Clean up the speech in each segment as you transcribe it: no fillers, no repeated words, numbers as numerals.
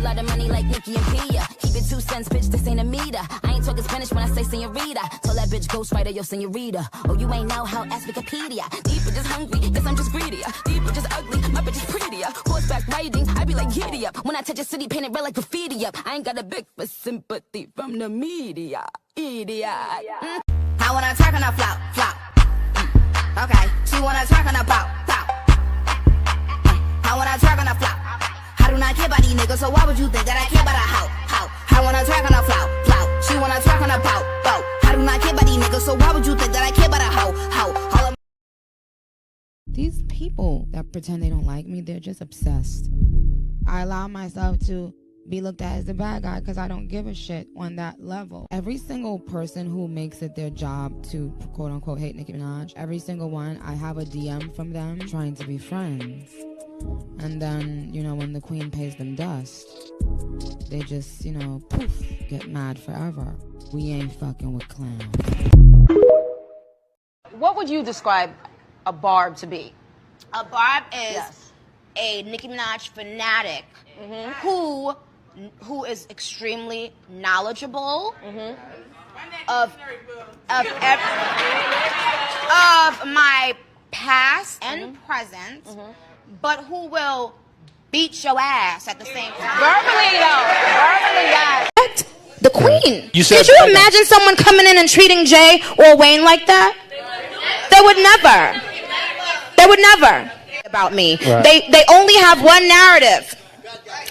lot of money like Nicki and Bia. Keep it 2 cents, bitch, this ain't a meter. I ain't talking Spanish when I say senorita. Tell that bitch ghostwriter, yo, senorita. Oh, you ain't know how, ask Wikipedia. These bitches hungry, guess I'm just greedier. These bitches ugly, my bitch is prettier. Horseback riding, I be like giddy up. When I touch a city, paint it red like graffiti up. I ain't got a big for sympathy from the media. Idiot. I wanna talk on a flop, flop. Okay, she wanna talk on a pop, pop. I wanna talk on a flop. I do not care about these niggas, so why would you think that I care about a hoe, hoe? I wanna talk on a flop, flop. She wanna talk on a boat, boat. I do not care about these niggas, so why would you think that I care about a hoe, hoe? These people that pretend they don't like me, they're just obsessed. I allow myself to be looked at as the bad guy because I don't give a shit on that level. Every single person who makes it their job to quote unquote hate Nicki Minaj, every single one, I have a DM from them trying to be friends. And then, you know, when the queen pays them dust, they just, you know, poof, get mad forever. We ain't fucking with clowns. What would you describe a barb to be? A barb is a Nicki Minaj fanatic who is extremely knowledgeable of my past and present, but who will beat your ass at the same time. Verbally, though. Verbally, yes. The queen. You said Could you imagine someone coming in and treating Jay or Wayne like that? They would never. They would never. About me. Right. They only have one narrative.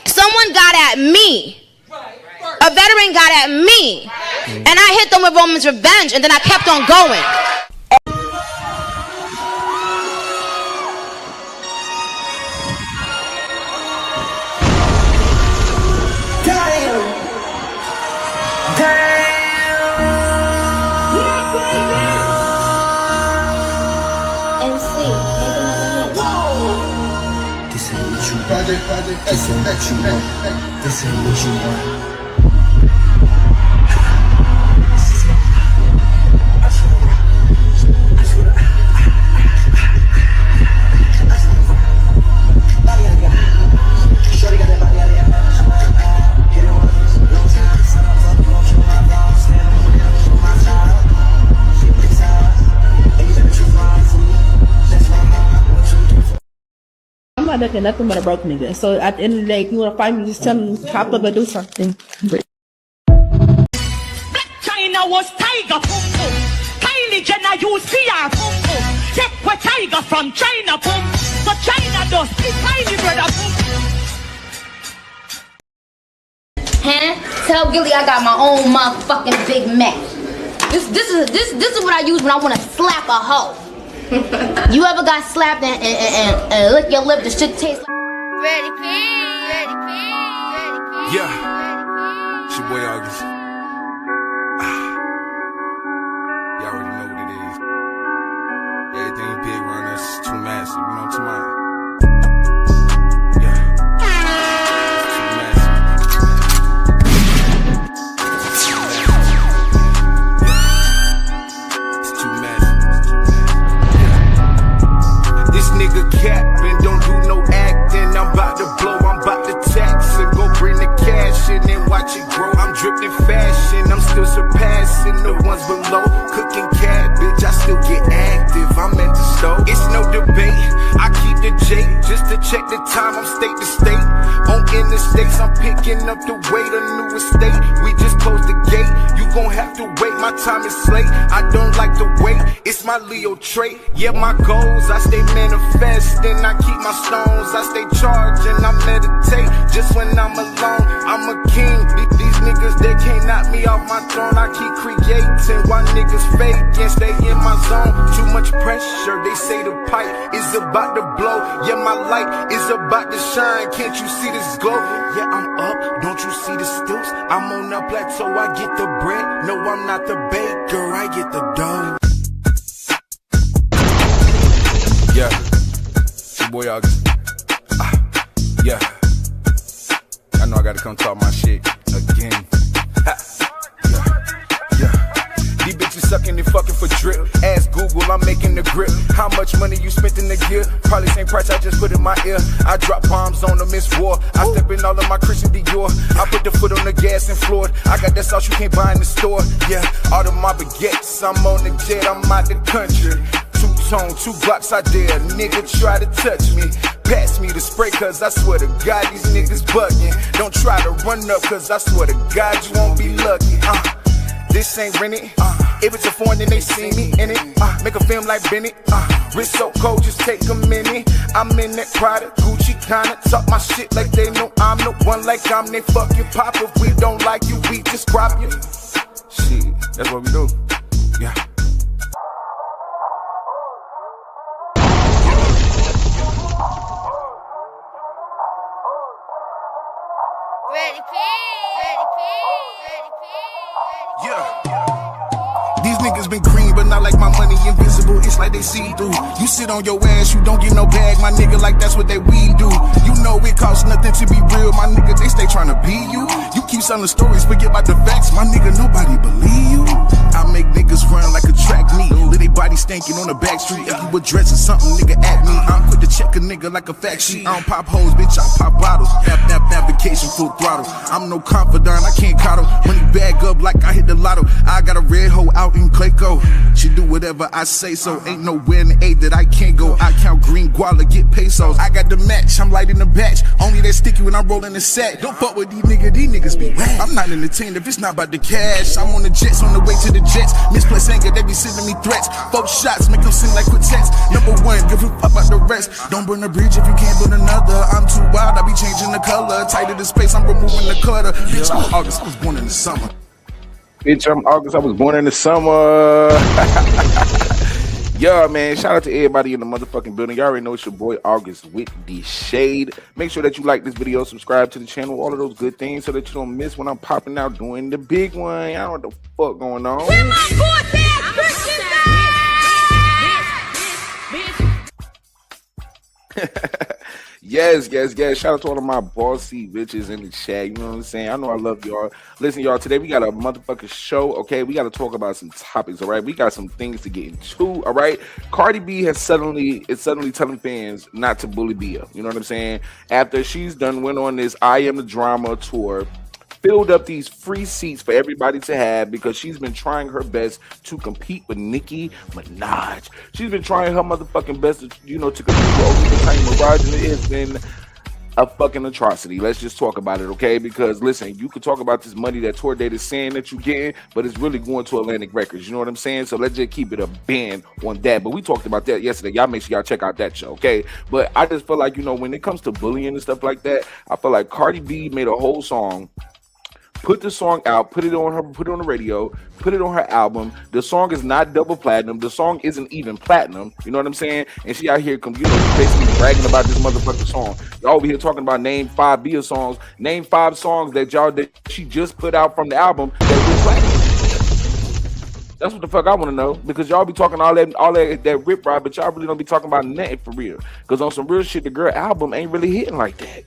Someone got at me. A veteran got at me. And I hit them with Roman's revenge, and then I kept on going. Project, this ain't what you want. This ain't what you want. I'm not looking nothing but a broke nigga. So at the end of the day, if you want to fight me, just tell me, hop up and do something. Black China was tiger pum pum. Kylie Jenner used PR pum pum. Take what tiger from China pum. So China does this tiny brother pum. Huh? Tell Gilly I got my own motherfucking Big Mac. This is what I use when I want to slap a hoe. You ever got slapped and lick your lip? The shit tastes like Ready, king, ready, king, ready, king. Yeah, it's your boy August. Y'all already know what it is. Everything big around us is too massive, you know what I'm talking about? Nigga capping, don't do no acting. I'm about to blow, I'm about to tax and go bring the cash in and watch it grow. I'm dripping fashion, I'm still surpassing the ones below. Cooking cabbage, I still get active. I'm at the stove. It's no debate. I keep the J just to check the time. I'm state to state. On interstates, I'm picking up the weight. A new estate. We just closed the gate. You gon' have to wait. My time is late. I don't like to wait. It's my Leo trait. Yeah, my goals. I stay manifesting. I keep my stones. I stay charged and I meditate. Just when I'm alone, I'm a king. These niggas, they can't knock me off my throne. I keep creating. Why niggas fake and stay in my zone? Too much pressure. They say the pipe is about to blow. Yeah, my light is about to shine. Can't you see this glow? Yeah, I'm up. Don't you see the stilts? I'm on a plateau. I get the bread. No, I'm not the baker. I get the dough. Yeah, it's your boy August. Yeah, I know I gotta come talk my shit again. Ha. Yeah. These bitches sucking and fucking for drip. Ask Google, I'm making the grip. How much money you spent in the gear. Probably same price I just put in my ear. I drop bombs on them, it's war. I step in all of my Christian Dior. I put the foot on the gas and floored. I got that sauce you can't buy in the store. Yeah, all of my baguettes, I'm on the jet, I'm out the country. Two-tone, 2 blocks, I dare a nigga try to touch me. Pass me the spray, cause I swear to God, these niggas bugging. Don't try to run up, cause I swear to God, you won't be lucky. This ain't rented. If it's a foreign, then they see me in it. Make a film like Bennett. Wrist so cold, just take a minute. I'm in that Prada, Gucci kinda. Talk my shit like they know I'm the one, like I'm they fucking pop. If we don't like you, we just crop you. Shit, that's what we do. Yeah. These niggas been green, but not like my money invisible. It's like they see through. You sit on your ass, you don't get no bag, my nigga. Like that's what they weed do. You know it costs nothing to be real, my nigga. They stay trying to be you. You keep selling stories, forget about the facts, my nigga. Nobody believe you. I make niggas run like a track meet. Let they body stinking on the back street. If you addressing something, nigga, at me. I'm quick to check a nigga like a fact sheet. I don't pop hoes, bitch, I pop bottles. Navigation full throttle. I'm no confidant, I can't coddle. Money bag up like I hit the lotto. I got a red hoe out in Clayco. She do whatever I say so. Ain't nowhere in the A that I can't go. I count green guala, get pesos. I got the match, I'm lighting the batch. Only that sticky when I'm rolling the sack. Don't fuck with these niggas be whack. I'm not entertained if it's not about the cash. I'm on the jets, on the way to the jets. Misplaced anger, they be sending me threats. 4 shots, make them sing like quartets. Number 1, give a fuck about the rest. Don't burn a bridge if you can't build another. I'm too wild, I be changing the color. Tighter the space, I'm removing the clutter. Bitch, I'm August, I was born in the summer. Bitch, I'm August, I was born in the summer. Yeah, man, shout out to everybody in the motherfucking building. Y'all already know it's your boy August with the shade. Make sure that you like this video, subscribe to the channel, all of those good things so that you don't miss when I'm popping out doing the big one. I don't know what the fuck going on. Where my voice at? Yes. Shout out to all of my bossy bitches in the chat. You know what I'm saying? I know I love y'all. Listen, y'all, today we got a motherfucking show, okay? We got to talk about some topics, all right? We got some things to get into, all right? Cardi B is suddenly telling fans not to bully Bia. You know what I'm saying? After she's went on this I Am the Drama tour, filled up these free seats for everybody to have because she's been trying her best to compete with Nicki Minaj. She's been trying her motherfucking best to, to compete with Kanye West, and it has been a fucking atrocity. Let's just talk about it, okay? Because listen, you could talk about this money that tour date is saying that you're getting, but it's really going to Atlantic Records. You know what I'm saying? So let's just keep it a ban on that. But we talked about that yesterday. Y'all make sure y'all check out that show, okay? But I just feel like, when it comes to bullying and stuff like that, I feel like Cardi B made a whole song, put the song out, put it on the radio, put it on her album. The song is not double platinum. The song isn't even platinum. You know what I'm saying? And she out here, basically bragging about this motherfucking song. Y'all over here talking about name 5 Bia songs. Name 5 songs that she just put out from the album that was platinum. That's what the fuck I want to know, because y'all be talking all that rip ride, but y'all really don't be talking about nothing for real. Because on some real shit, the girl album ain't really hitting like that.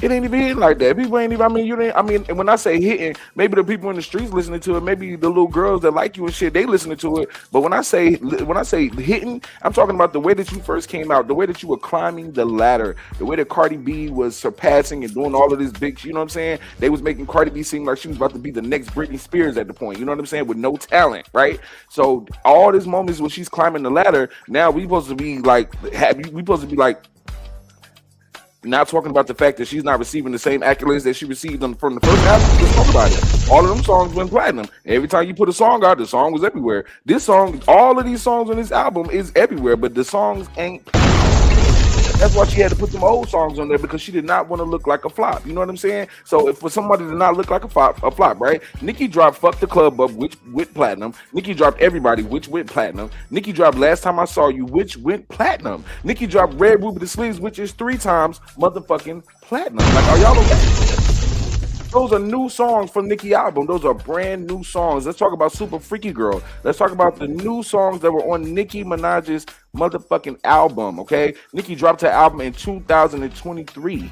It ain't even hitting like that. People ain't even, and when I say hitting, maybe the people in the streets listening to it, maybe the little girls that like you and shit, they listening to it. But when I say hitting, I'm talking about the way that you first came out, the way that you were climbing the ladder, the way that Cardi B was surpassing and doing all of this big, you know what I'm saying? They was making Cardi B seem like she was about to be the next Britney Spears at the point, you know what I'm saying? With no talent, right? So all these moments when she's climbing the ladder, now we supposed to be like, not talking about the fact that she's not receiving the same accolades that she received from the first album. Let's talk about it. All of them songs went platinum. Every time you put a song out, the song was everywhere. This song, all of these songs on this album is everywhere, but the songs ain't. That's why she had to put them old songs on there, because she did not want to look like a flop. You know what I'm saying? So if for somebody to not look like a flop, right? Nicki dropped Fuck the Club Up, which went platinum. Nicki dropped Everybody, which went platinum. Nicki dropped Last Time I Saw You, which went platinum. Nicki dropped Red Ruby the Sleeves, which is 3 times motherfucking platinum. Like, are y'all okay? Those are new songs from Nicki album. Those are brand new songs. Let's talk about Super Freaky Girl. Let's talk about the new songs that were on Nicki Minaj's motherfucking album, okay? Nicki dropped her album in 2023.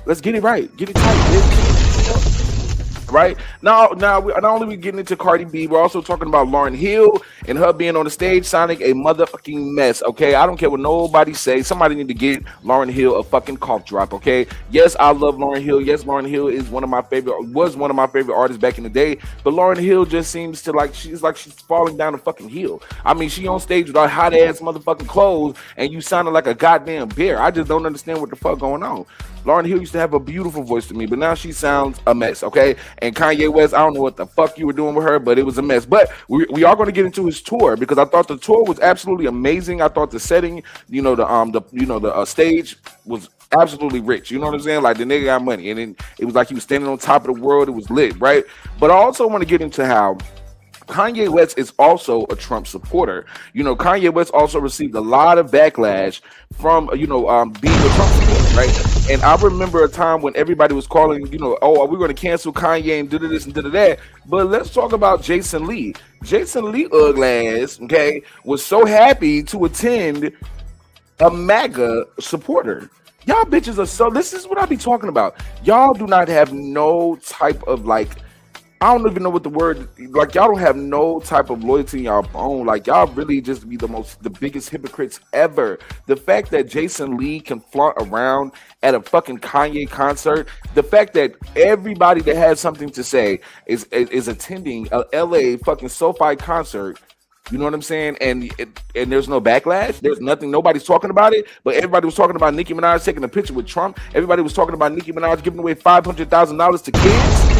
Let's get it right. Get it tight, bitch. right? Now not only we getting into Cardi B, we're also talking about Lauryn Hill and her being on the stage sounding a motherfucking mess. Okay, I don't care what nobody say. Somebody need to get Lauryn Hill a fucking cough drop. Okay, yes, I love Lauryn Hill. Yes, Lauryn Hill is one of my favorite artists back in the day. But Lauryn Hill just seems to like she's falling down a fucking hill. I mean, she on stage with her hot ass motherfucking clothes, and you sounded like a goddamn bear. I just don't understand what the fuck going on. Lauryn Hill used to have a beautiful voice to me, but now she sounds a mess, okay? And Kanye West, I don't know what the fuck you were doing with her, but it was a mess. But we are going to get into his tour because I thought the tour was absolutely amazing. I thought the setting, the stage was absolutely rich. You know what I'm saying? Like the nigga got money, and then it was like he was standing on top of the world. It was lit, right? But I also want to get into how Kanye West is also a Trump supporter. You know, Kanye West also received a lot of backlash from, being a Trump supporter, right? And I remember a time when everybody was calling, are we going to cancel Kanye and do this and do that? But let's talk about Jason Lee. Jason Lee, ugly ass, okay, was so happy to attend a MAGA supporter. Y'all bitches are so, this is what I be talking about. Y'all do not have no type of I don't even know what the word, y'all don't have no type of loyalty in y'all bone. Like, y'all really just be the biggest hypocrites ever. The fact that Jason Lee can flaunt around at a fucking Kanye concert, the fact that everybody that has something to say is attending a LA fucking SoFi concert. You know what I'm saying? And there's no backlash. There's nothing. Nobody's talking about it. But everybody was talking about Nicki Minaj taking a picture with Trump. Everybody was talking about Nicki Minaj giving away $500,000 to kids.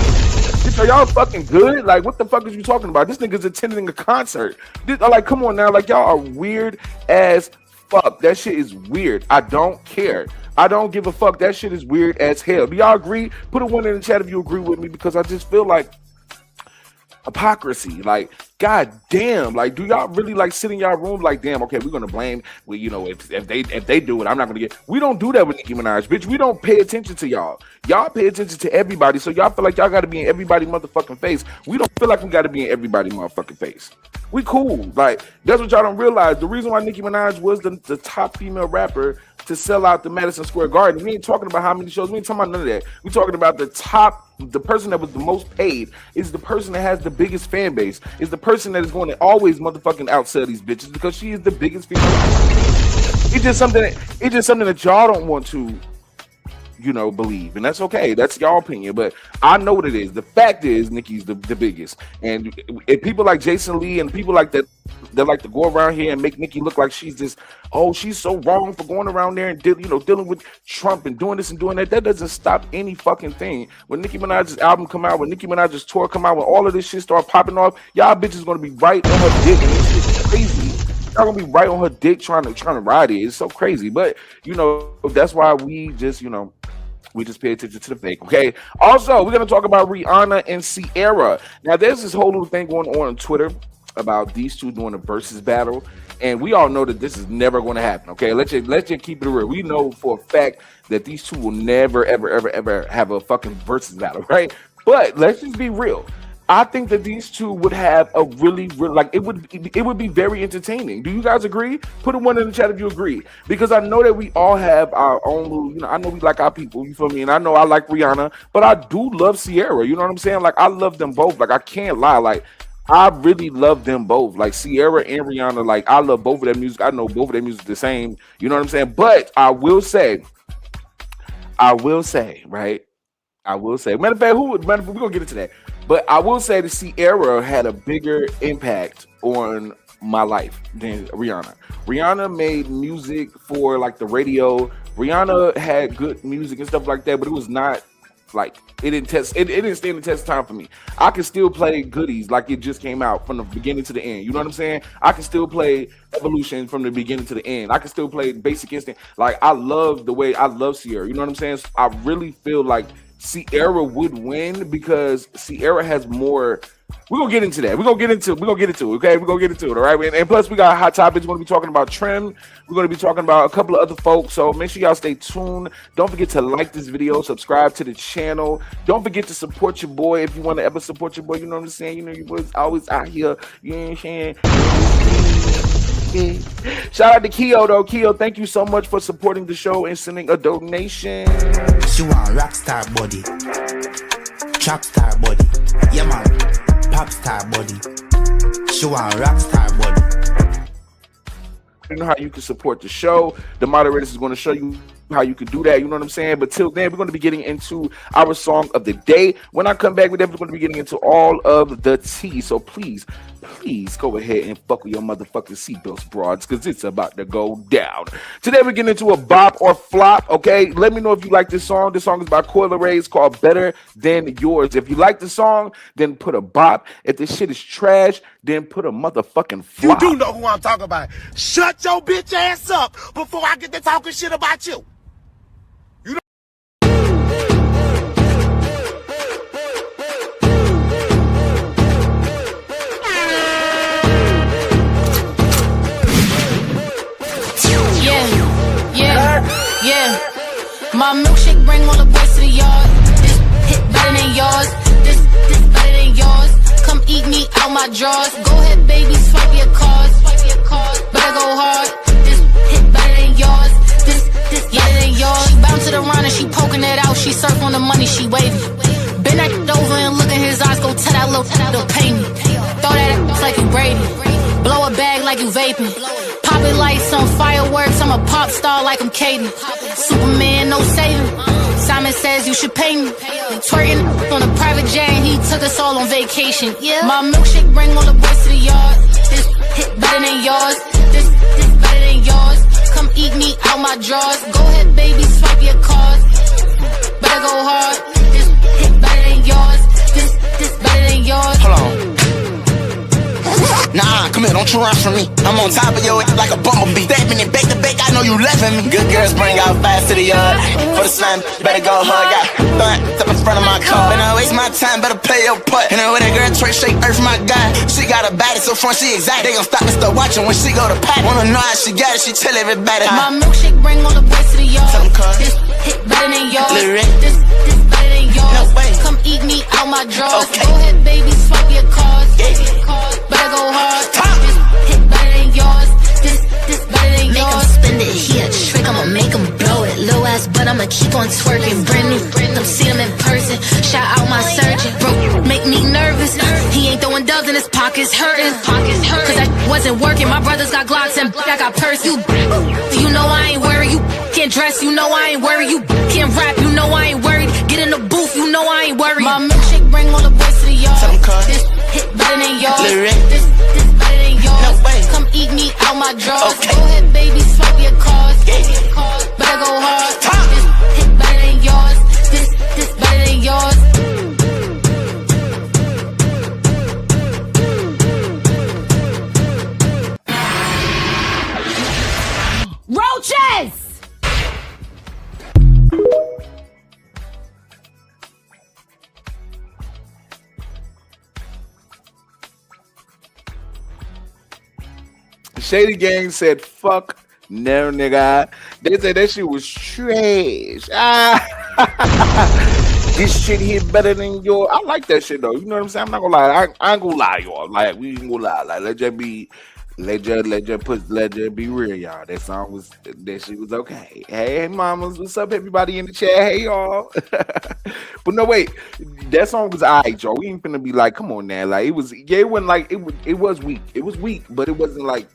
Are y'all fucking good? Like, what the fuck is you talking about? This nigga's attending a concert. Come on now. Like, y'all are weird as fuck. That shit is weird. I don't care. I don't give a fuck. That shit is weird as hell. Do y'all agree? Put a one in the chat if you agree with me, because I just feel like hypocrisy. Like, god damn, like, do y'all really sit in y'all room like, damn, okay, we're gonna blame, if they do it, I'm not gonna get. We don't do that with Nicki Minaj, bitch. We don't pay attention to y'all. Y'all pay attention to everybody, so y'all feel like y'all gotta be in everybody motherfucking face. We don't feel like we gotta be in everybody motherfucking face. We cool. Like, that's what y'all don't realize. The reason why Nicki Minaj was the top female rapper to sell out the Madison Square Garden, we ain't talking about how many shows, we ain't talking about none of that. We talking about the person that was the most paid is the person that has the biggest fan base, is the person that is going to always motherfucking outsell these bitches because she is the biggest female. It's just something that y'all don't want to, believe, and that's okay. That's y'all opinion, but I know what it is. The fact is, Nicki's the biggest, and if people like Jason Lee and people like that like to go around here and make Nicki look like she's this, she's so wrong for going around there and dealing with Trump and doing this and doing that. That doesn't stop any fucking thing. When Nicki Minaj's album come out, when Nicki Minaj's tour come out, when all of this shit start popping off, y'all bitches gonna be right on her dick, and this shit's crazy. Y'all gonna be right on her dick trying to ride it. It's so crazy, but that's why we just we just pay attention to the fake, okay? Also, we're going to talk about Rihanna and Ciara. Now, there's this whole little thing going on Twitter about these two doing a versus battle, and we all know that this is never going to happen, okay? Let's just keep it real. We know for a fact that these two will never, ever, ever, ever have a fucking versus battle, right? But let's just be real. I think that these two would have a really it would be very entertaining. Do you guys agree? Put a one in the chat if you agree, because I know that we all have our own. I know we like our people. You feel me? And I know I like Rihanna, but I do love Ciara. You know what I'm saying? Like, I love them both. Like, I can't lie. Like, I really love them both. Like, Ciara and Rihanna. Like, I love both of their music. I know both of their music the same. You know what I'm saying? But I will say, right? I will say. Matter of fact, we're gonna get into that. But I will say that Ciara had a bigger impact on my life than Rihanna. Rihanna made music for the radio. Rihanna had good music and stuff like that, but it was not it didn't stand the test of time for me. I can still play Goodies like it just came out from the beginning to the end. You know what I'm saying? I can still play Evolution from the beginning to the end. I can still play Basic Instinct. Like, I love Ciara. You know what I'm saying? So I really feel like Ciara would win because Ciara has more. We're gonna get into that. We're gonna get into it. Okay, we're gonna get into it. All right. And plus, we got hot topics. We're gonna be talking about Trim. We're gonna be talking about a couple of other folks. So make sure y'all stay tuned. Don't forget to like this video, subscribe to the channel. Don't forget to support your boy if you want to ever support your boy. You know what I'm saying? Your boy's always out here. You know what I'm saying? Shout out to Keo though. Keo, thank you so much for supporting the show and sending a donation. She want rockstar body. Trap star body, yeah man. Pop star body, she want rock star body. You know how you can support the show. The moderators is going to show you how you can do that. You know what I'm saying? But till then, we're going to be getting into our song of the day. When I come back, we're definitely going to be getting into all of the tea. So please go ahead and fuck with your motherfucking seatbelts, broads, because it's about to go down. Today, we're getting into a bop or flop, okay? Let me know if you like this song. This song is by Coil Ray. It's called Better Than Yours. If you like the song, then put a bop. If this shit is trash, then put a motherfucking flop. You do know who I'm talking about. Shut your bitch ass up before I get to talking shit about you. Yeah, my milkshake bring all the boys to the yard. This hit better than yours. This better than yours. Come eat me out my drawers. Go ahead, baby, swipe your cards. Better go hard. This hit better than yours. This better than yours. She bound to the run and she poking it out. She surf on the money, she waving. Bend that over and look in his eyes. Go tell that little pay me. Throw that like you Brady. Blow a bag like you vaping. Popping like some fireworks. I'm a pop star like I'm Katie. Superman, no saving. Simon says you should pay me. Twerking on a private jet and he took us all on vacation. Yeah. My milkshake bring all the boys to the yard. This hit better than yours. This better than yours. Come eat me out my drawers. Go ahead, baby, swipe your cards. Better go hard. This hit better than yours. This better than yours. Hold on. Nah, come here, don't you run from me. I'm on top of your ass like a bumblebee. Stabbing it back to back, I know you loving me. Good girls bring out fast to the yard. For the slime, better go hard. Got up in front of my car. And I waste my time, better play your part. And then with that girl, Trey shake earth, my guy. She got a body so front, she exact. They gon' stop and start watching when she go to pot. Wanna know how she got it, she tell everybody. My milkshake bring all the boys to the yard. This hit better than yours. This better than yours. No way. Come eat me out my drawers. Okay. Go ahead, baby, swipe your cards. Better go hard. This hit better than yours. This better than yours. Make him spend it, he a trick, I'ma make him blow it. Low ass, but I'ma keep on twerking. Brand new, them see him in person. Shout out my surgeon. Bro, make me nervous. He ain't throwing dubs in his pockets, hurting. Cause that wasn't working. My brothers got Glocks and I got purse. You know I ain't worried. You can't dress, you know I ain't worried. You can't rap, you know I ain't worried. Get in the booth, you know I ain't worried. My milkshake bring all the boys to the yard. This hit better than yours. This better than yours. No way. Come eat me out my drawers. Okay. Go ahead, baby, swipe your cards. Better go hard. This hit better than yours. This better than yours. Roaches! Shady Gang said, fuck no, nigga. They said that shit was trash. This shit here better than yours. I like that shit, though. You know what I'm saying? I'm not gonna lie. I ain't gonna lie, y'all. Like, we ain't gonna lie. Like, let just be real, y'all. That shit was okay. Hey, mamas, what's up, everybody in the chat? Hey, y'all. But no, wait, that song was alright, y'all. We ain't finna be like, come on now. Like, it wasn't like it was weak. It was weak, but it wasn't like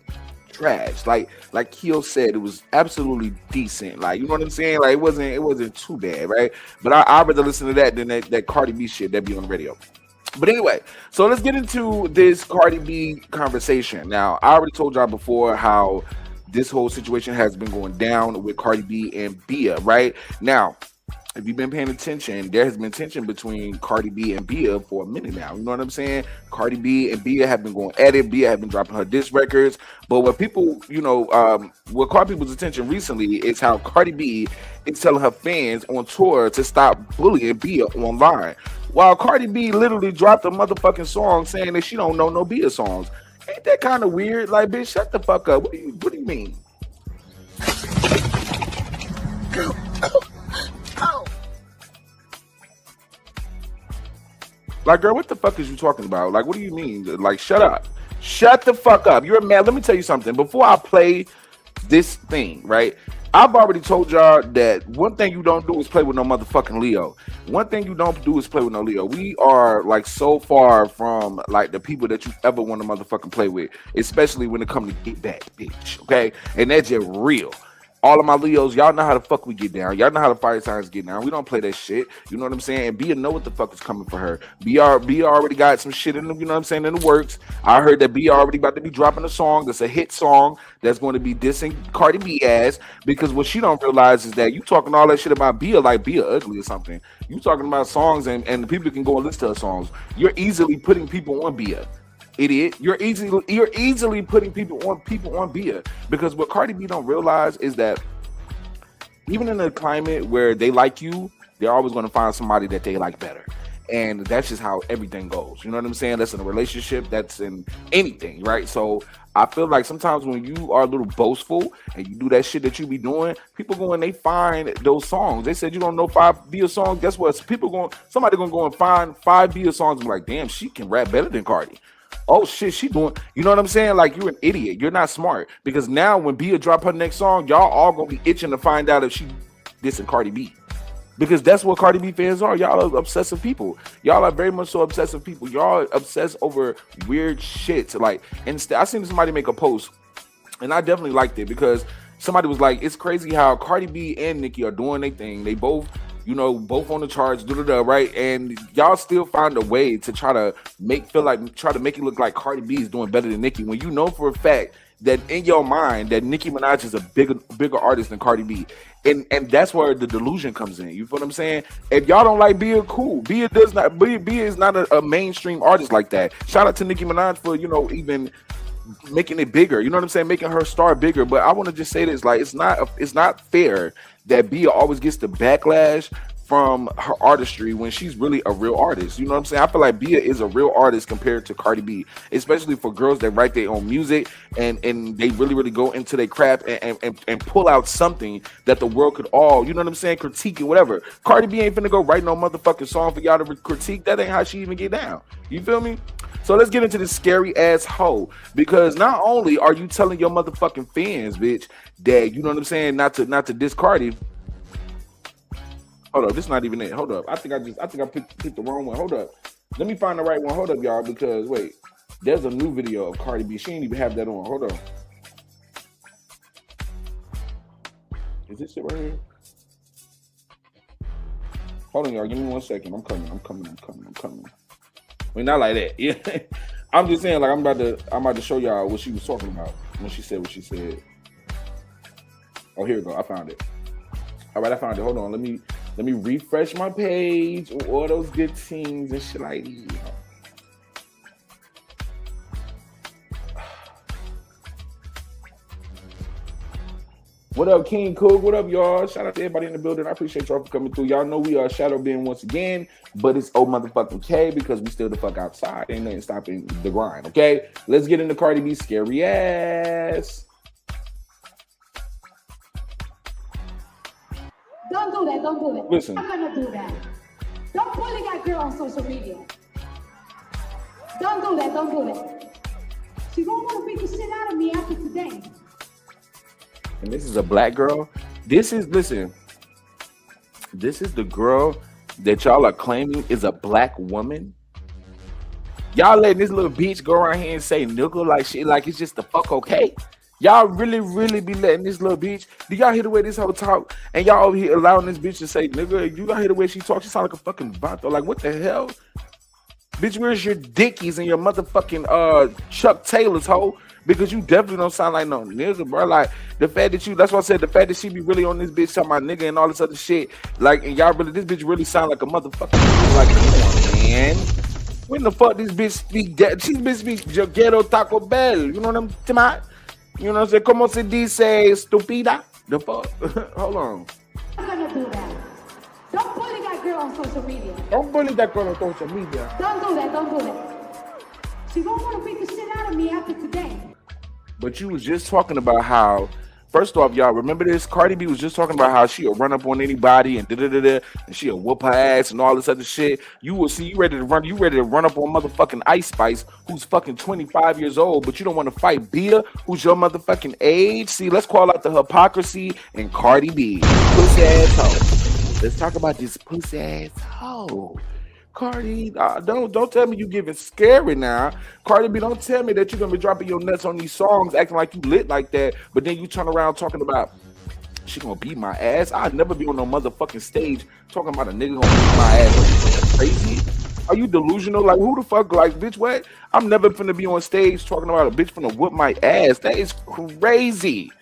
trash. Like Keo said, it was absolutely decent. Like, you know what I'm saying? Like, it wasn't too bad, right? But I'd rather listen to that than that Cardi B shit that be on the radio. But anyway, so let's get into this Cardi B conversation. Now, I already told y'all before how this whole situation has been going down with Cardi B and Bia, right? Now, if you've been paying attention, there has been tension between Cardi B and Bia for a minute now. You know what I'm saying? Cardi B and Bia have been going at it. Bia have been dropping her diss records. But what people, what caught people's attention recently is how Cardi B is telling her fans on tour to stop bullying Bia online. While Cardi B literally dropped a motherfucking song saying that she don't know no Bia songs. Ain't that kind of weird? Like, bitch, shut the fuck up. What do you mean? Like, girl, what the fuck is you talking about? Like, what do you mean? Like, shut up. Shut the fuck up. You're mad. Let me tell you something. Before I play this thing, right? I've already told y'all that one thing you don't do is play with no motherfucking Leo. One thing you don't do is play with no Leo. We are like so far from like the people that you ever want to motherfucking play with, especially when it comes to get that bitch. Okay, and that's just real. All of my Leos, y'all know how the fuck we get down. Y'all know how the fire signs get down. We don't play that shit. You know what I'm saying? And Bia know what the fuck is coming for her. Bia already got some shit in the, you know what I'm saying, in the works. I heard that Bia already about to be dropping a song that's a hit song that's going to be dissing Cardi B ass, because what she don't realize is that you talking all that shit about Bia like Bia ugly or something. You talking about songs and the people can go and listen to her songs. You're easily putting people on Bia. Idiot, you're easily putting people on Bia, because what Cardi B don't realize is that even in a climate where they like you, they're always going to find somebody that they like better, and that's just how everything goes. You know what I'm saying? That's in a relationship, that's in anything, right? So I feel like sometimes when you are a little boastful and you do that shit that you be doing, people go and they find those songs. They said you don't know 5 Bia songs. Guess what? Somebody gonna go and find 5 Bia songs and be like, damn, she can rap better than Cardi. Oh shit, she doing, you know what I'm saying? Like, you're an idiot. You're not smart, because now when Bia drop her next song, y'all all gonna be itching to find out if she dissing Cardi B, because that's what Cardi B fans are. Y'all are obsessive people. Y'all are very much so obsessive people. Y'all obsess over weird shit. Like, I seen somebody make a post, and I definitely liked it, because somebody was like, it's crazy how Cardi B and Nicki are doing their thing. They both, you know, both on the charts, right? And y'all still find a way to try to make it look like Cardi B is doing better than Nicki, when you know for a fact that in your mind that Nicki Minaj is a bigger artist than Cardi B. And that's where the delusion comes in. You feel what I'm saying? If y'all don't like Bia, cool. Bia is not a mainstream artist like that. Shout out to Nicki Minaj for, you know, even making it bigger. You know what I'm saying? Making her star bigger. But I want to just say this, like, it's not fair that Bia always gets the backlash from her artistry when she's really a real artist. You know what I'm saying? I feel like Bia is a real artist compared to Cardi B, especially for girls that write their own music and they really go into their craft and pull out something that the world could all, you know what I'm saying, critique and whatever. Cardi B ain't finna go write no motherfucking song for y'all to critique. That ain't how she even get down. You feel me? So let's get into this scary ass hoe, because not only are you telling your motherfucking fans, bitch, that, you know what I'm saying, not to diss Cardi. Hold up, this is not even it. Hold up. I think I picked the wrong one. Hold up. Let me find the right one. Hold up, y'all, because wait, there's a new video of Cardi B. She ain't even have that on. Hold on. Is this it right here? Hold on, y'all. Give me 1 second. I'm coming. Wait, not like that. Yeah. I'm just saying, like, I'm about to show y'all what she was talking about when she said what she said. Oh, here we go. I found it. All right, I found it. Hold on. Let me refresh my page. All those good things and shit like that. What up, King Cook? What up, y'all? Shout out to everybody in the building. I appreciate y'all for coming through. Y'all know we are shadow being once again, but it's old motherfucking K, because we still the fuck outside. Ain't nothing stopping the grind, okay? Let's get into Cardi B's scary ass. Don't do that. Don't do it. Listen. I'm gonna do that. Don't bully that girl on social media. Don't do that. Don't do that. She gonna want to beat the shit out of me after today. And this is a black girl. This is the girl that y'all are claiming is a black woman. Y'all letting this little bitch go around here and say nigga like shit, like it's just the fuck okay. Y'all really be letting this little bitch. Do y'all hear the way this hoe talk? And y'all over here allowing this bitch to say nigga. You got hear the way she talks? She sound like a fucking vato. Like, what the hell? Bitch, where's your dickies and your motherfucking Chuck Taylors, hoe? Because you definitely don't sound like no nigga, bro. Like, the fact that that's why I said the fact that she be really on this bitch talking about nigga and all this other shit. Like, and y'all really, this bitch really sound like a motherfucker. Like, come on, man. When the fuck this bitch speak? This bitch speak ghetto Taco Bell. You know what I'm talking about? You know what I'm saying? Como se dice estúpida? The fuck? Hold on. I'm gonna do that. Don't bully that girl on social media. Don't bully that girl on social media. Don't do that. Don't do that. She gonna want to beat the shit out of me after today. But you was just talking about how First off, y'all remember this? Cardi B was just talking about how she'll run up on anybody and da-da-da-da, and she'll whoop her ass and all this other shit. You will see you ready to run up on motherfucking Ice Spice, who's fucking 25 years old, but you don't want to fight Bia, who's your motherfucking age. See, let's call out the hypocrisy and Cardi B. Pussy ass hoe. Let's talk about this pussy ass hoe. Cardi, don't tell me you giving scary now. Cardi B, don't tell me that you're gonna be dropping your nuts on these songs, acting like you lit like that, but then you turn around talking about she gonna beat my ass. I'd never be on no motherfucking stage talking about a nigga gonna beat my ass. Crazy? Are you delusional? Like who the fuck? Like bitch, what? I'm never finna be on stage talking about a bitch finna whoop my ass. That is crazy.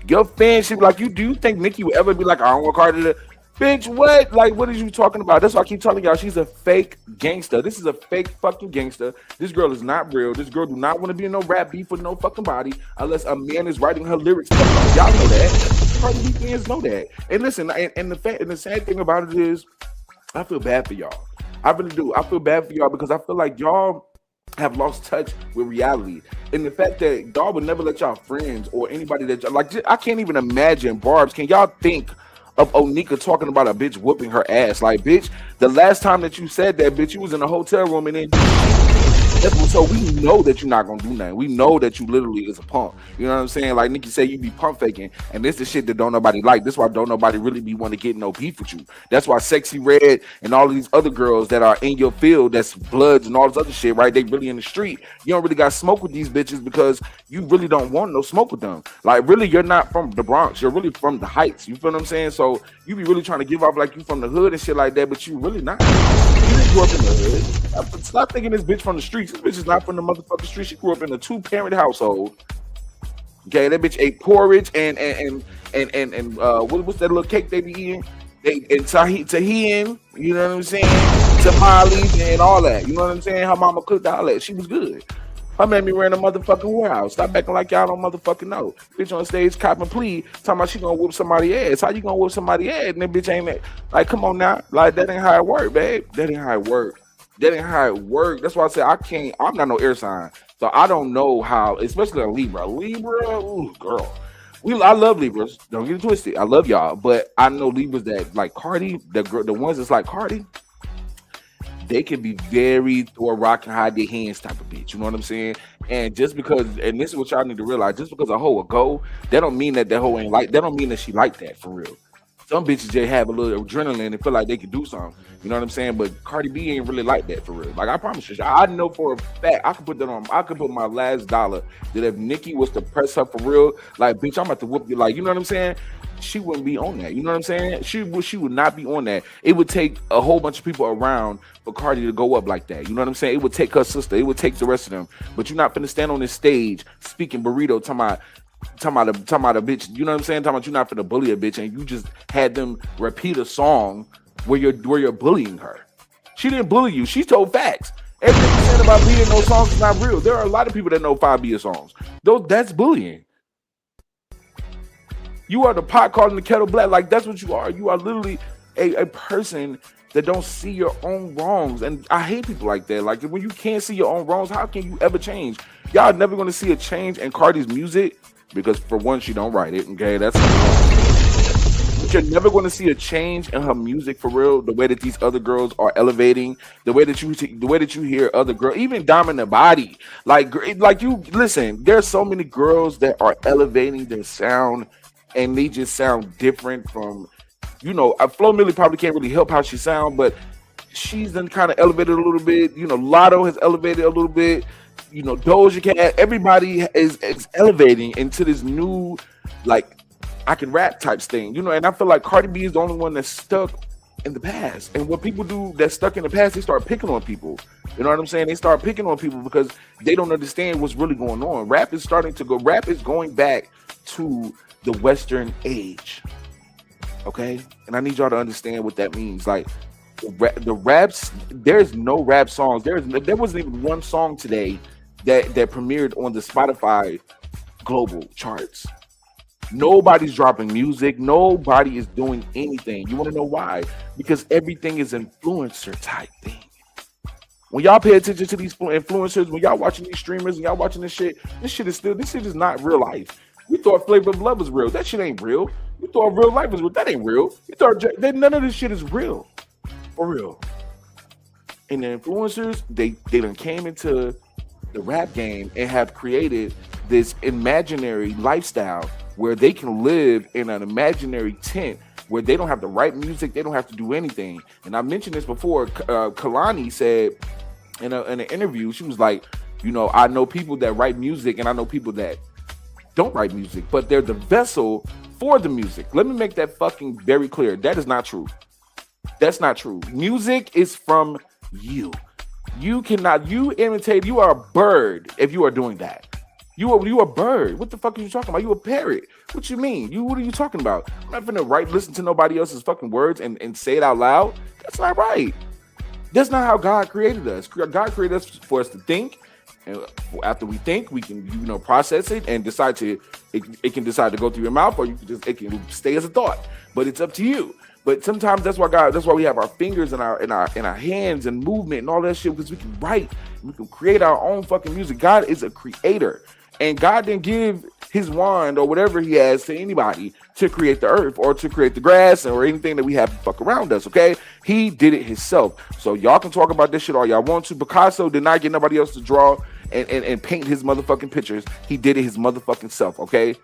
Your fans should be like, do you think Nicki would ever be like, I don't want Cardi to? Bitch, what? Like, what are you talking about? That's why I keep telling y'all she's a fake gangster. This is a fake fucking gangster. This girl is not real. This girl do not want to be in no rap beef with no fucking body unless a man is writing her lyrics. Y'all know that. Cardi B fans know that. And listen, and the sad thing about it is, I feel bad for y'all. I really do. I feel bad for y'all because I feel like y'all have lost touch with reality, and the fact that y'all would never let y'all friends or anybody that like. I can't even imagine. Barbs, can y'all think of Onika talking about a bitch whooping her ass? Like, bitch, the last time that you said that, bitch, you was in a hotel room and then so we know that you're not gonna do nothing. We know that you literally is a punk. You know what I'm saying? Like Nicki said, you be pump faking, and this is shit that don't nobody like. This is why don't nobody really be want to get no beef with you. That's why Sexy Red and all of these other girls that are in your field, that's Bloods and all this other shit, right? They really in the street. You don't really got smoke with these bitches because you really don't want no smoke with them. Like really, you're not from the Bronx. You're really from the Heights. You feel what I'm saying? So you be really trying to give off like you from the hood and shit like that, but you really not. You just grew up in the hood. Stop thinking this bitch from the streets. This bitch is not from the motherfucking street. She grew up in a 2-parent household. Okay, that bitch ate porridge and what's that little cake they be eating? And tahin, you know what I'm saying? Tamales and all that. You know what I'm saying? Her mama cooked all that. She was good. Her mammy ran a motherfucking warehouse. Stop acting like y'all don't motherfucking know. Bitch on stage cop and plea talking about she gonna whoop somebody's ass. How you gonna whoop somebody's ass? And that bitch ain't like, come on now. Like that ain't how it work, babe. That ain't how it work. That ain't how it work. That's why I say I'm not no air sign. So I don't know how, especially a Libra. Ooh, girl. I love Libras. Don't get it twisted. I love y'all. But I know Libras that like Cardi, the ones that's like Cardi, they can be very throw a rock and hide their hands type of bitch. You know what I'm saying? And just because, and this is what y'all need to realize, just because a hoe will go, that don't mean that hoe ain't like, that don't mean that she like that for real. Some bitches just have a little adrenaline and feel like they can do something. You know what I'm saying? But Cardi B ain't really like that for real. Like I promise you, I know for a fact, I could put my last dollar that if Nicki was to press her for real, like bitch, I'm about to whoop you. Like, you know what I'm saying? She wouldn't be on that. You know what I'm saying? She would not be on that. It would take a whole bunch of people around for Cardi to go up like that. You know what I'm saying? It would take her sister. It would take the rest of them. But you're not finna stand on this stage speaking burrito, talking about a bitch. You know what I'm saying? Talking about you're not finna bully a bitch, and you just had them repeat a song where you're bullying her. She didn't bully you. She told facts. Everything you said about Bia in those songs is not real. There are a lot of people that know 5 Bia songs. That's bullying. You are the pot calling the kettle black. Like that's what you are. You are literally a person that don't see your own wrongs. And I hate people like that. Like when you can't see your own wrongs, how can you ever change? Y'all never gonna see a change in Cardi's music because for one, she don't write it. Okay, that's but you're never gonna see a change in her music for real. The way that these other girls are elevating, the way that you hear other girls, even Diamond the Body, like you listen. There's so many girls that are elevating their sound. And they just sound different from, you know, Flo Milli probably can't really help how she sound, but she's done kind of elevated a little bit. You know, Lotto has elevated a little bit. You know, Doja Cat, everybody is elevating into this new, like, I can rap types thing. You know, and I feel like Cardi B is the only one that's stuck in the past. And what people do that's stuck in the past, they start picking on people. You know what I'm saying? They start picking on people because they don't understand what's really going on. Rap is going back to the Western age, okay? And I need y'all to understand what that means. Like the raps, there's no rap songs. There wasn't even one song today that premiered on the Spotify global charts. Nobody's dropping music. Nobody is doing anything. You want to know why? Because everything is influencer type thing. When y'all pay attention to these influencers, when y'all watching these streamers and y'all watching this shit is not real life. We thought Flavor of Love was real. That shit ain't real. We thought Real Life was real. That ain't real. We thought none of this shit is real. For real. And the influencers, they done came into the rap game and have created this imaginary lifestyle where they can live in an imaginary tent where they don't have to write music, they don't have to do anything. And I mentioned this before. Kalani said in an interview, she was like, you know, I know people that write music and I know people that don't write music, but they're the vessel for the music. Let me make that fucking very clear. That is not true. That's not true. Music is from you. You imitate, you are a bird if you are doing that. You are a bird. What the fuck are you talking about? You a parrot. What you mean? What are you talking about? I'm not gonna listen to nobody else's fucking words and say it out loud. That's not right. That's not how God created us. God created us for us to think, and after we think, we can process it and decide to. It can decide to go through your mouth, or it can stay as a thought. But it's up to you. But sometimes that's why we have our fingers and our hands and movement and all that shit, because we can write, we can create our own fucking music. God is a creator. And God didn't give his wand or whatever he has to anybody to create the earth or to create the grass or anything that we have fuck around us, okay? He did it himself. So y'all can talk about this shit all y'all want to. Picasso did not get nobody else to draw and paint his motherfucking pictures. He did it his motherfucking self, okay?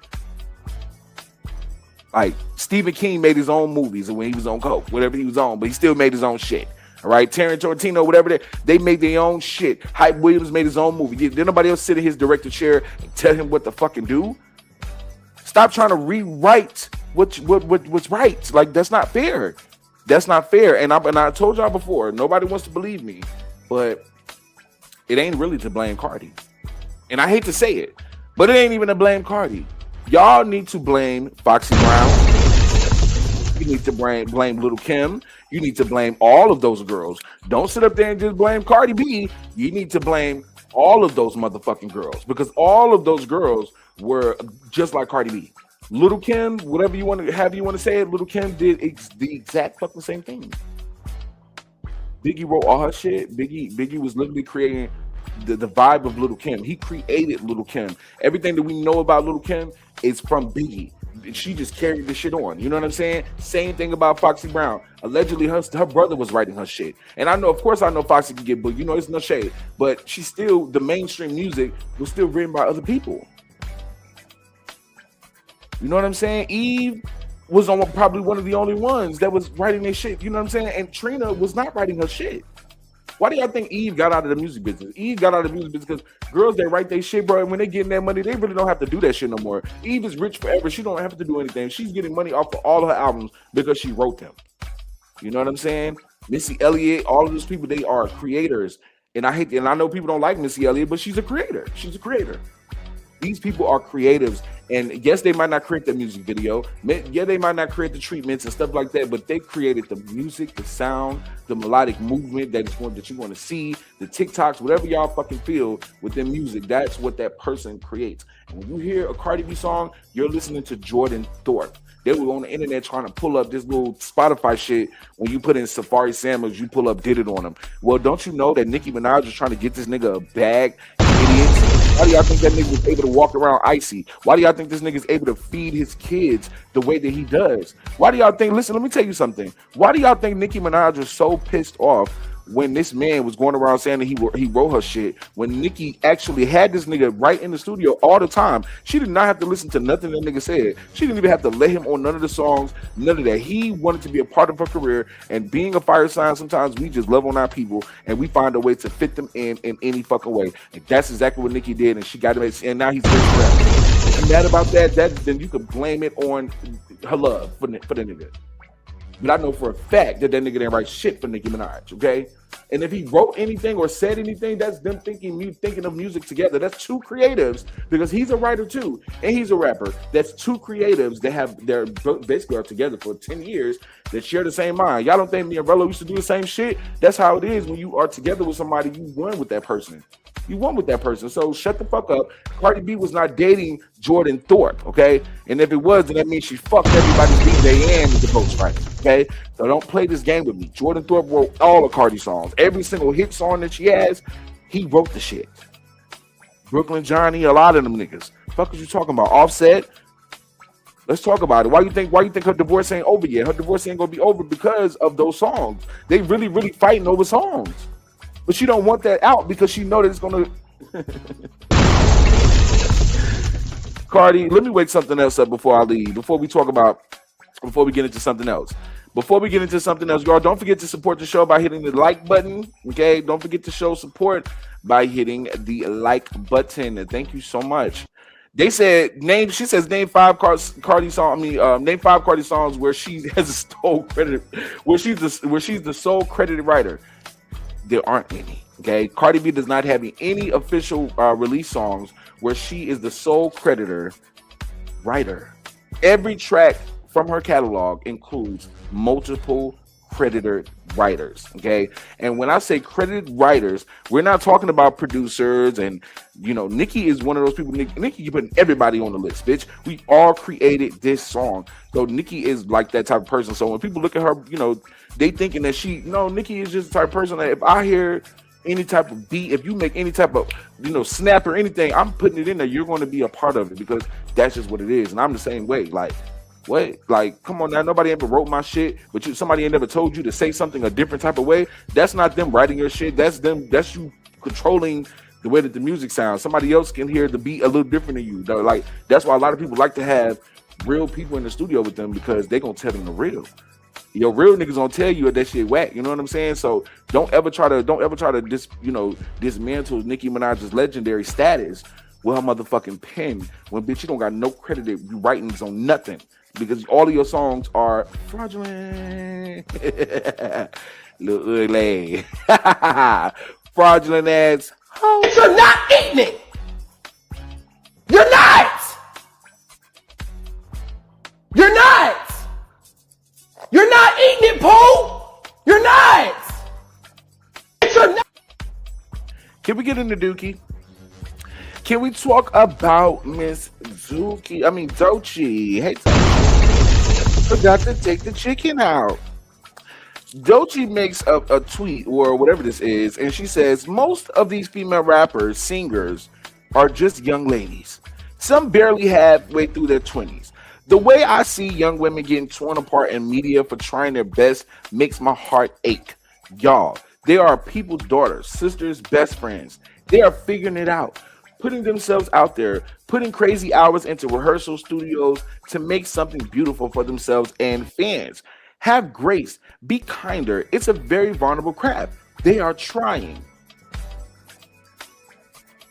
Like, Stephen King made his own movies when he was on coke, whatever he was on, but he still made his own shit. All right, Tarantino, whatever they made their own shit. Hype Williams made his own movie. Did nobody else sit in his director chair and tell him what to fucking do? Stop trying to rewrite what's right. Like, that's not fair. That's not fair. And I told y'all before, nobody wants to believe me, but it ain't really to blame Cardi. And I hate to say it, but it ain't even to blame Cardi. Y'all need to blame Foxy Brown. You need to blame Little Kim. You need to blame all of those girls. Don't sit up there and just blame Cardi B. You need to blame all of those motherfucking girls, because all of those girls were just like Cardi B. Little Kim, whatever you want to say it, Little Kim did the exact fucking same thing. Biggie wrote all her shit. Biggie was literally creating the vibe of Little Kim. He created Little Kim. Everything that we know about Little Kim is from Biggie. She just carried the shit on. You know what I'm saying? Same thing about Foxy Brown. Allegedly, her brother was writing her shit. And I know Foxy can get booked. It's no shade. But she's still, the mainstream music was still written by other people. You know what I'm saying? Eve was probably one of the only ones that was writing their shit. You know what I'm saying? And Trina was not writing her shit. Why do y'all think Eve got out of the music business? Eve got out of the music business because girls that write their shit, bro, and when they getting that money, they really don't have to do that shit no more. Eve is rich forever. She don't have to do anything. She's getting money off of all her albums because she wrote them. You know what I'm saying? Missy Elliott, all of those people, they are creators. And I know people don't like Missy Elliott, but she's a creator. She's a creator. These people are creatives. And yes, they might not create the music video. Yeah, they might not create the treatments and stuff like that, but they created the music, the sound, the melodic movement that you want to see, the TikToks, whatever y'all fucking feel with their music. That's what that person creates. And when you hear a Cardi B song, you're listening to Jordan Thorpe. They were on the internet trying to pull up this little Spotify shit. When you put in Safari Samples, you pull up Did It on them. Well, don't you know that Nicki Minaj was trying to get this nigga a bag? Idiots. Why do y'all think that nigga was able to walk around icy? Why do y'all think this nigga is able to feed his kids the way that he does? Why do y'all think, listen, let me tell you something. Why do y'all think Nicki Minaj was so pissed off when this man was going around saying that he wrote her shit, when Nicki actually had this nigga right in the studio all the time? She did not have to listen to nothing that nigga said. She didn't even have to let him on none of the songs, none of that. He wanted to be a part of her career, and being a fire sign, sometimes we just love on our people and we find a way to fit them in any fucking way. And that's exactly what Nicki did, and she got him, and now he's rich forever. If you're mad about that, then you could blame it on her love for the nigga. But I know for a fact that nigga didn't write shit for Nicki Minaj, okay? And if he wrote anything or said anything, that's them thinking of music together. That's two creatives, because he's a writer too, and he's a rapper. That's two creatives that they're basically are together for 10 years that share the same mind. Y'all don't think me and Rello used to do the same shit? That's how it is when you are together with somebody. You won with that person. You won with that person. So shut the fuck up. Cardi B was not dating Jordan Thorpe, okay? And if it was, then that means she fucked everybody's DJ and the ghostwriting, okay? So don't play this game with me. Jordan Thorpe wrote all of Cardi's songs. Every single hit song that she has, he wrote the shit. Brooklyn Johnny, a lot of them niggas. fuck is you talking about? Offset? Let's talk about it. Why you think her divorce ain't over yet? Her divorce ain't gonna be over because of those songs. They really fighting over songs. But she don't want that out because she know that it's gonna Cardi, let me wake something else up before I leave. Before we get into something else. Before we get into something else, y'all, don't forget to support the show by hitting the like button. Okay, don't forget to show support by hitting the like button. And thank you so much. They said name 5 Cardi songs. Name 5 Cardi songs where she has a sole credit, where she's the sole credited writer. There aren't any. Okay, Cardi B does not have any official release songs where she is the sole creditor writer. Every track from her catalog includes multiple credited writers. Okay, and when I say credited writers, we're not talking about producers. And Nicki is one of those people. Nicki, you putting everybody on the list, bitch. We all created this song, so Nicki is like that type of person. So when people look at her, they thinking that Nicki is just the type of person that if I hear any type of beat, if you make any type of snap or anything, I'm putting it in there. You're going to be a part of it because that's just what it is. And I'm the same way. Like, what? Like, come on now. Nobody ever wrote my shit, but somebody ain't never told you to say something a different type of way. That's not them writing your shit. That's you controlling the way that the music sounds. Somebody else can hear the beat a little different than you. Like, that's why a lot of people like to have real people in the studio with them because they gonna tell them the real. Your real niggas gonna tell you that shit whack. You know what I'm saying? So don't ever try to dismantle Nicki Minaj's legendary status with her motherfucking pen when bitch you don't got no credited writings on nothing because all of your songs are fraudulent. Little ugly. Fraudulent ass. Oh, you're not eating it. You're not. You're not. You're not eating it, Pooh! You're not! You're not! Can we get into Dookie? Can we talk about Miss Doechii? Hey, forgot to take the chicken out. Doechii makes a tweet or whatever this is, and she says, most of these female rappers, singers, are just young ladies. Some barely halfway through their 20s. The way I see young women getting torn apart in media for trying their best makes my heart ache. Y'all, they are people's daughters, sisters, best friends. They are figuring it out, putting themselves out there, putting crazy hours into rehearsal studios to make something beautiful for themselves and fans. Have grace, be kinder. It's a very vulnerable craft. They are trying.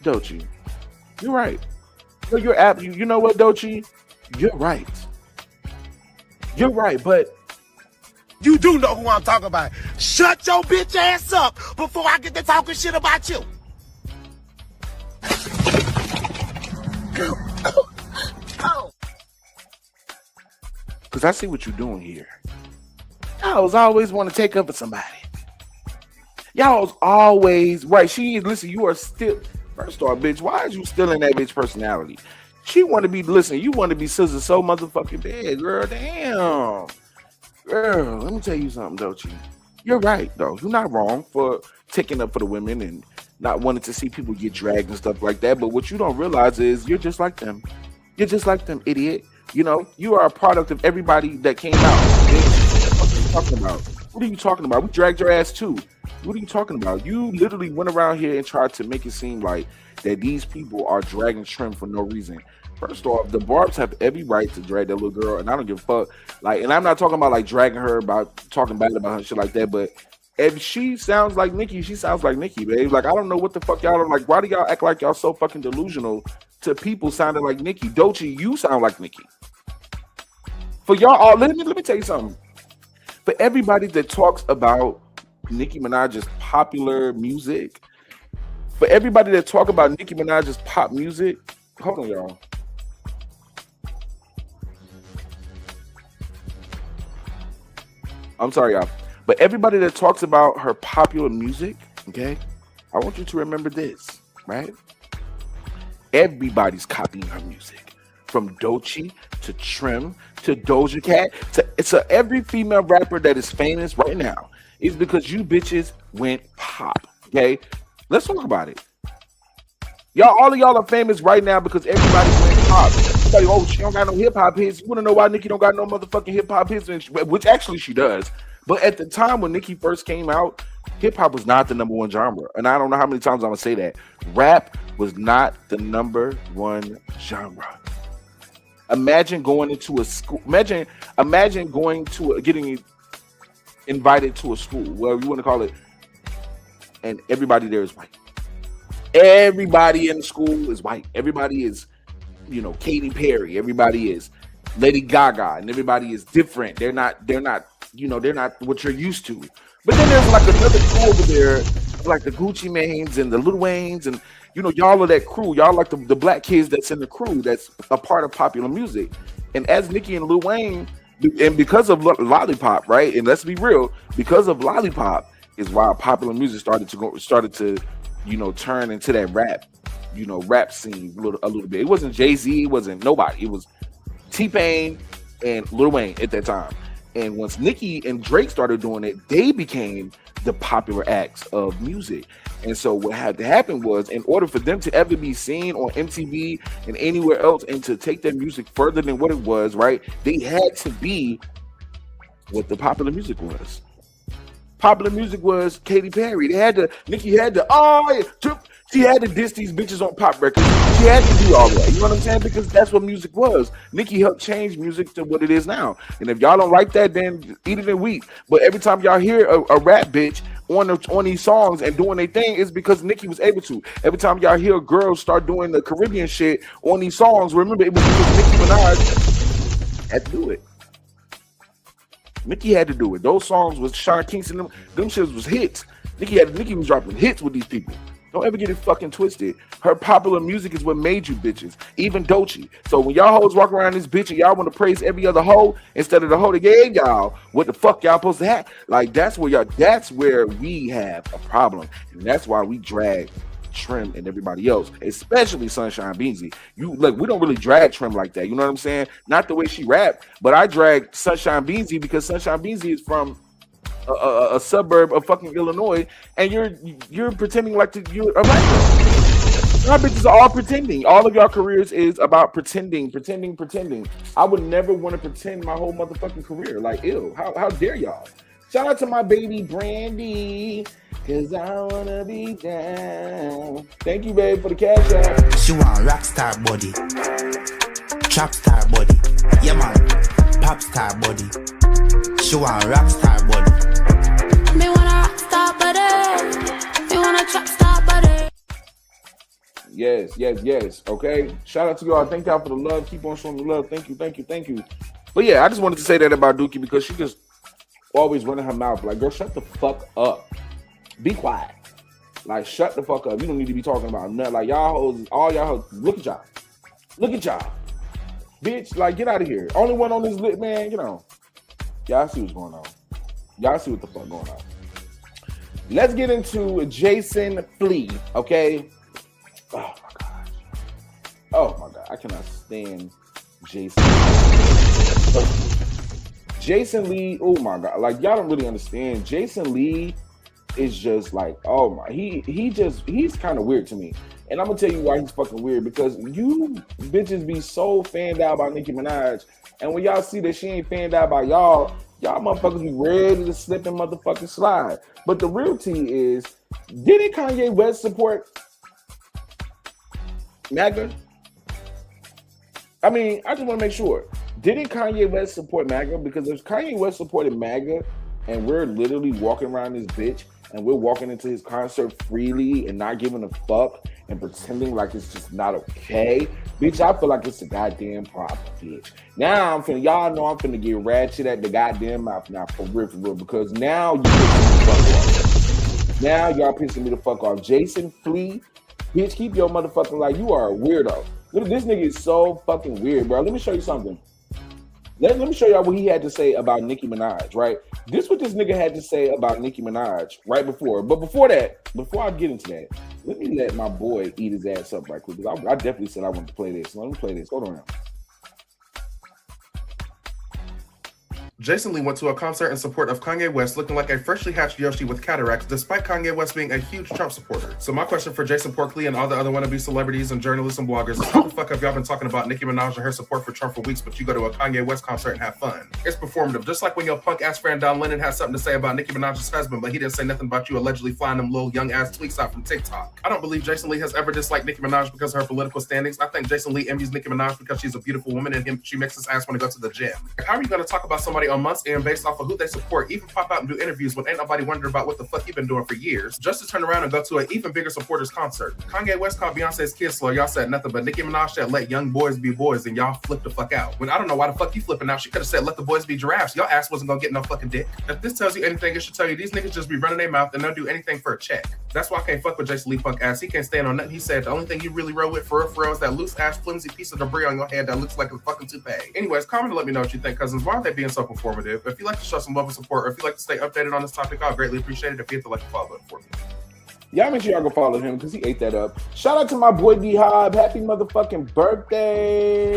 Doechii, you're right. You know what, Doechii? You're right. You're right, but you do know who I'm talking about. Shut your bitch ass up before I get to talking shit about you. Because I see what you're doing here. Y'all always want to take up for somebody. Y'all always right. Listen, you are still, first off, bitch, why is you still in that bitch personality? She want to be, listen, you want to be sister so motherfucking bad, girl. Damn. Girl, let me tell you something, Doechii. You're right, though. You're not wrong for taking up for the women and not wanting to see people get dragged and stuff like that. But what you don't realize is you're just like them. You're just like them, idiot. You are a product of everybody that came out. Bitch. What are you talking about? What are you talking about? We dragged your ass too. What are you talking about? You literally went around here and tried to make it seem like that these people are dragging Trim for no reason. First off, the Barbs have every right to drag that little girl, and I don't give a fuck. Like, and I'm not talking about like dragging her about talking bad about her shit like that, but if she sounds like Nicki, she sounds like Nicki, babe. Like, I don't know what the fuck y'all are like. Why do y'all act like y'all so fucking delusional to people sounding like Nicki? Doechii, you sound like Nicki. For y'all all, let me tell you something. For everybody that talks about Nicki Minaj's popular music, for everybody that talk about Nicki Minaj's pop music, hold on, y'all. I'm sorry, y'all. But everybody that talks about her popular music, okay, I want you to remember this, right? Everybody's copying her music. From Doechii to Trim to Doja Cat to every female rapper that is famous right now is because you bitches went pop, okay? Let's talk about it. All of y'all are famous right now because everybody went hop. Like, oh, she don't got no hip hop hits. You wanna know why Nicki don't got no motherfucking hip hop hits? Which actually she does. But at the time when Nicki first came out, hip hop was not the number one genre. And I don't know how many times I'm gonna say that. Rap was not the number one genre. Imagine going into a school. Imagine going to getting invited to a school, whatever you want to call it, and everybody there is white. Everybody in the school is white. Everybody is, Katy Perry. Everybody is Lady Gaga, and everybody is different. They're not what you're used to. But then there's like another crew over there, like the Gucci Manes and the Lil Waynes, and y'all are that crew. Y'all like the black kids that's in the crew that's a part of popular music. And as Nicki and Lil Wayne, and because of Lollipop, right? And let's be real, because of Lollipop is why popular music started to turn into that rap scene a little bit. It wasn't Jay-Z, it wasn't nobody. It was T-Pain and Lil Wayne at that time. And once Nicki and Drake started doing it, they became the popular acts of music. And so what had to happen was, in order for them to ever be seen on MTV and anywhere else and to take their music further than what it was, right, they had to be what the popular music was. Popular music was Katy Perry. Nicki had to, she had to diss these bitches on pop records. She had to do all that. You know what I'm saying? Because that's what music was. Nicki helped change music to what it is now. And if y'all don't like that, then eat it and weep. But every time y'all hear a rap bitch on these songs and doing their thing, it's because Nicki was able to. Every time y'all hear girls start doing the Caribbean shit on these songs, remember, it was because Nicki Minaj had to do it. Nicki had to do it. Those songs was Sean Kingston. Them shits was hits. Nicki was dropping hits with these people. Don't ever get it fucking twisted. Her popular music is what made you bitches. Even Doechii. So when y'all hoes walk around this bitch and y'all want to praise every other hoe instead of the hoe that gave y'all, what the fuck y'all supposed to have? Like, that's where we have a problem. And that's why we drag Trim and everybody else, especially Sunshine Beansy. We don't really drag Trim like that. You know what I'm saying? Not the way she rap, but I drag Sunshine Beansy because Sunshine Beansy is from a suburb of fucking Illinois, and you're pretending like you're a black girl. Y'all bitches are all pretending. All of y'all careers is about pretending. I would never want to pretend my whole motherfucking career. Like, ew, how dare y'all? Shout out to my baby Brandy, cause I wanna be down. Thank you, babe, for the cash out. She want rock star body, trap star body, yeah man, pop star body. She want rock star body. Me wanna rock star body. Me wanna trap star body. Yes. Okay. Shout out to y'all. Thank y'all for the love. Keep on showing the love. Thank you. But yeah, I just wanted to say that about Dookie because she just always running her mouth. Like, girl, shut the fuck up. Be quiet. Like, shut the fuck up. You don't need to be talking about nothing. Like, y'all hoes, all y'all hoes, look at y'all. Bitch, like, get out of here. Only one on this lit, man, Y'all see what's going on. Y'all see what the fuck going on. Let's get into Jason Flee, okay? Oh my God. I cannot stand Jason. Jason Lee, oh my God. Like, y'all don't really understand. Jason Lee is just like, oh my, he's kind of weird to me. And I'm gonna tell you why he's fucking weird, because you bitches be so fanned out by Nicki Minaj, and when y'all see that she ain't fanned out by y'all motherfuckers be ready to slip and motherfucking slide. But the real tea is, didn't Kanye West support MAGA? I mean, I just want to make sure. Didn't Kanye West support MAGA? Because if Kanye West supported MAGA and we're literally walking around this bitch and we're walking into his concert freely and not giving a fuck and pretending like it's just not okay, bitch, I feel like it's a goddamn problem, bitch. Now y'all know I'm finna get ratchet at the goddamn mouth now, for real, because now you pissing me the fuck off. Now y'all pissing me the fuck off. Jason Flee, bitch, keep your motherfucking life. You are a weirdo. Look, this nigga is so fucking weird, bro. Let me show you something. Let me show y'all what he had to say about Nicki Minaj, right? This is what this nigga had to say about Nicki Minaj right before. But before that, before I get into that, let me let my boy eat his ass up right quick. Because I definitely said I wanted to play this. So let me play this. Hold on now. Jason Lee went to a concert in support of Kanye West looking like a freshly hatched Yoshi with cataracts, despite Kanye West being a huge Trump supporter. So my question for Jason Porkley and all the other wannabe celebrities and journalists and bloggers is, how the fuck have y'all been talking about Nicki Minaj and her support for Trump for weeks, but you go to a Kanye West concert and have fun? It's performative, just like when your punk ass friend Don Lennon had something to say about Nicki Minaj's husband, but he didn't say nothing about you allegedly flying them little young ass tweets out from TikTok. I don't believe Jason Lee has ever disliked Nicki Minaj because of her political standings. I think Jason Lee envies Nicki Minaj because she's a beautiful woman and she makes his ass want to go to the gym. How are you going to talk about somebody on months end based off of who they support, even pop out and do interviews when ain't nobody wondering about what the fuck you've been doing for years, just to turn around and go to an even bigger supporters concert? Kanye West called Beyonce's kids slow, y'all said nothing, but Nicki Minaj said let young boys be boys, and y'all flipped the fuck out. When I don't know why the fuck you flipping out, she could have said let the boys be giraffes. Your ass wasn't gonna get no fucking dick. If this tells you anything, it should tell you these niggas just be running their mouth and they'll do anything for a check. That's why I can't fuck with Jason Lee punk ass. He can't stand on nothing. He said the only thing you really roll with for real is that loose ass flimsy piece of debris on your head that looks like a fucking toupee. Anyways, comment and let me know what you think, cousins. Why are they being so performative? If you like to show some love and support, or if you like to stay updated on this topic, I'll greatly appreciate it if you hit the like and follow button for me. Y'all make sure y'all go follow him because he ate that up. Shout out to my boy D-Hob. Happy motherfucking birthday.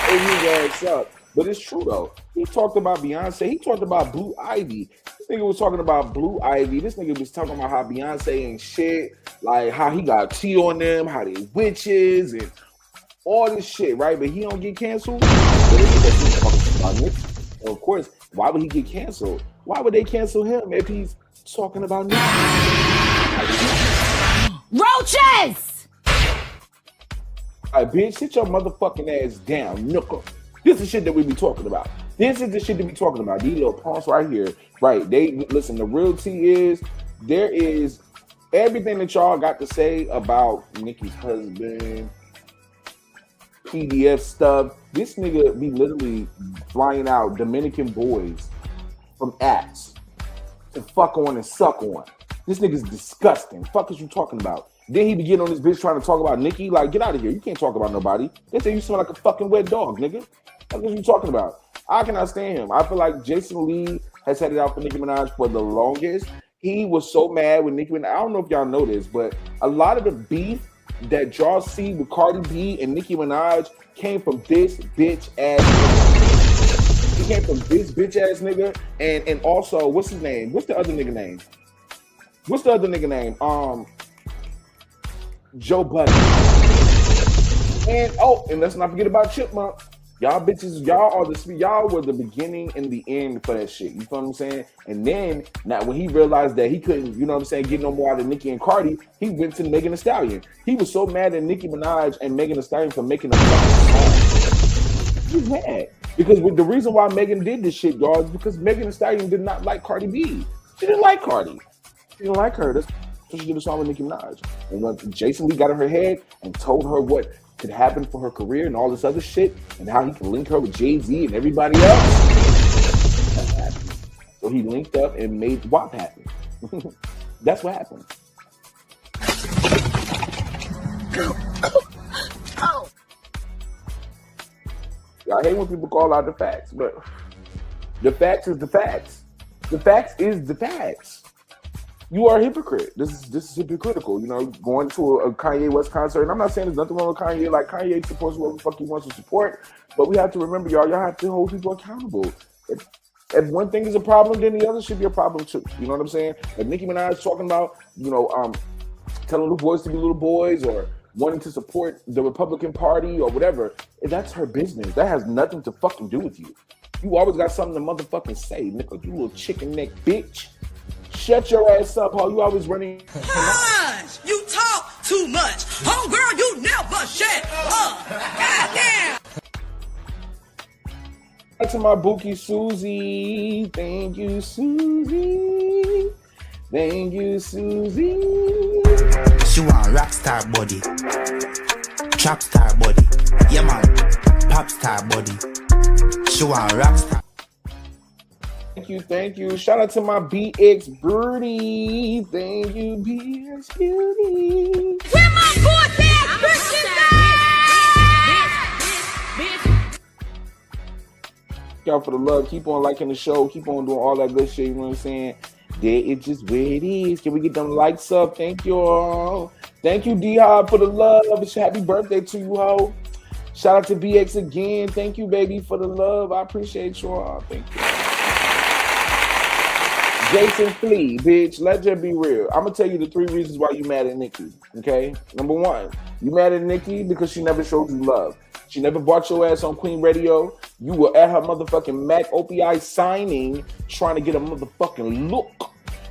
Hey, you guys up. But it's true though. He talked about Beyonce. He talked about Blue Ivy. This nigga was talking about Blue Ivy. This nigga was talking about how Beyonce ain't shit. Like how he got tea on them, how they witches and all this shit, right? But he don't get canceled. Of course, why would he get canceled? Why would they cancel him if he's talking about Nicki? Roaches! All right, bitch, sit your motherfucking ass down, nooker. This is shit that we be talking about. This is the shit that we talking about. These little punks right here, right? They listen. The real tea is there is everything that y'all got to say about Nicki's husband, PDF stuff. This nigga be literally flying out Dominican boys from apps to fuck on and suck on. This nigga's disgusting. Fuck is you talking about? Then he be getting on this bitch trying to talk about Nicki. Like, get out of here. You can't talk about nobody. They say you smell like a fucking wet dog, nigga. What are you talking about? I cannot stand him. I feel like Jason Lee has had it out for Nicki Minaj for the longest. He was so mad with Nicki Minaj. I don't know if y'all know this, but a lot of the beef that y'all see with Cardi B and Nicki Minaj came from this bitch ass nigga. He came from this bitch ass nigga. And also, what's his name? What's the other nigga name? Joe Budden. And let's not forget about Chipmunk. Y'all bitches, y'all were the beginning and the end for that shit. You feel what I'm saying? And then now when he realized that he couldn't, you know what I'm saying, get no more out of Nicki and Cardi, he went to Megan Thee Stallion. He was so mad at Nicki Minaj and Megan Thee Stallion for making a fucking song. He was mad. Because the reason why Megan did this shit, y'all, is because Megan Thee Stallion did not like Cardi B. She didn't like Cardi. She didn't like her. That's why she did a song with Nicki Minaj. And when Jason Lee got in her head and told her what could happen for her career and all this other shit, and how he can link her with Jay-Z and everybody else, that's what happened. So he linked up and made WAP happen. That's what happened. I hate when people call out the facts, but the facts is the facts. The facts is the facts. You are a hypocrite. This is hypocritical. You know, going to a Kanye West concert. And I'm not saying there's nothing wrong with Kanye. Like, Kanye supports whoever the fuck he wants to support. But we have to remember, y'all have to hold people accountable. If one thing is a problem, then the other should be a problem too. You know what I'm saying? If Nicki Minaj talking about, telling little boys to be little boys, or wanting to support the Republican Party or whatever, that's her business. That has nothing to fucking do with you. You always got something to motherfucking say, nigga. You little chicken neck bitch. Shut your ass up, ho. You always running. Hush! You talk too much. Homegirl, you never shut up. Goddamn. To my Bookie Susie. Thank you, Susie. Thank you, Susie. She want rock star body, trap star body, yeah man, pop star body. She want rock star. Thank you. Shout out to my BX Birdie. Thank you, BX Beauty. Where my boy Y'all for the love. Keep on liking the show. Keep on doing all that good shit. You know what I'm saying? There, it's just where it is. Can we get them likes up? Thank you all. Thank you, D-Hop, for the love. It's happy birthday to you, ho. Shout out to BX again. Thank you, baby, for the love. I appreciate you all. Thank you. Jason Flea, bitch, let's just be real. I'm going to tell you the 3 reasons why you mad at Nicki, okay? Number 1, you mad at Nicki because she never showed you love. She never brought your ass on Queen Radio. You were at her motherfucking Mac OPI signing trying to get a motherfucking look.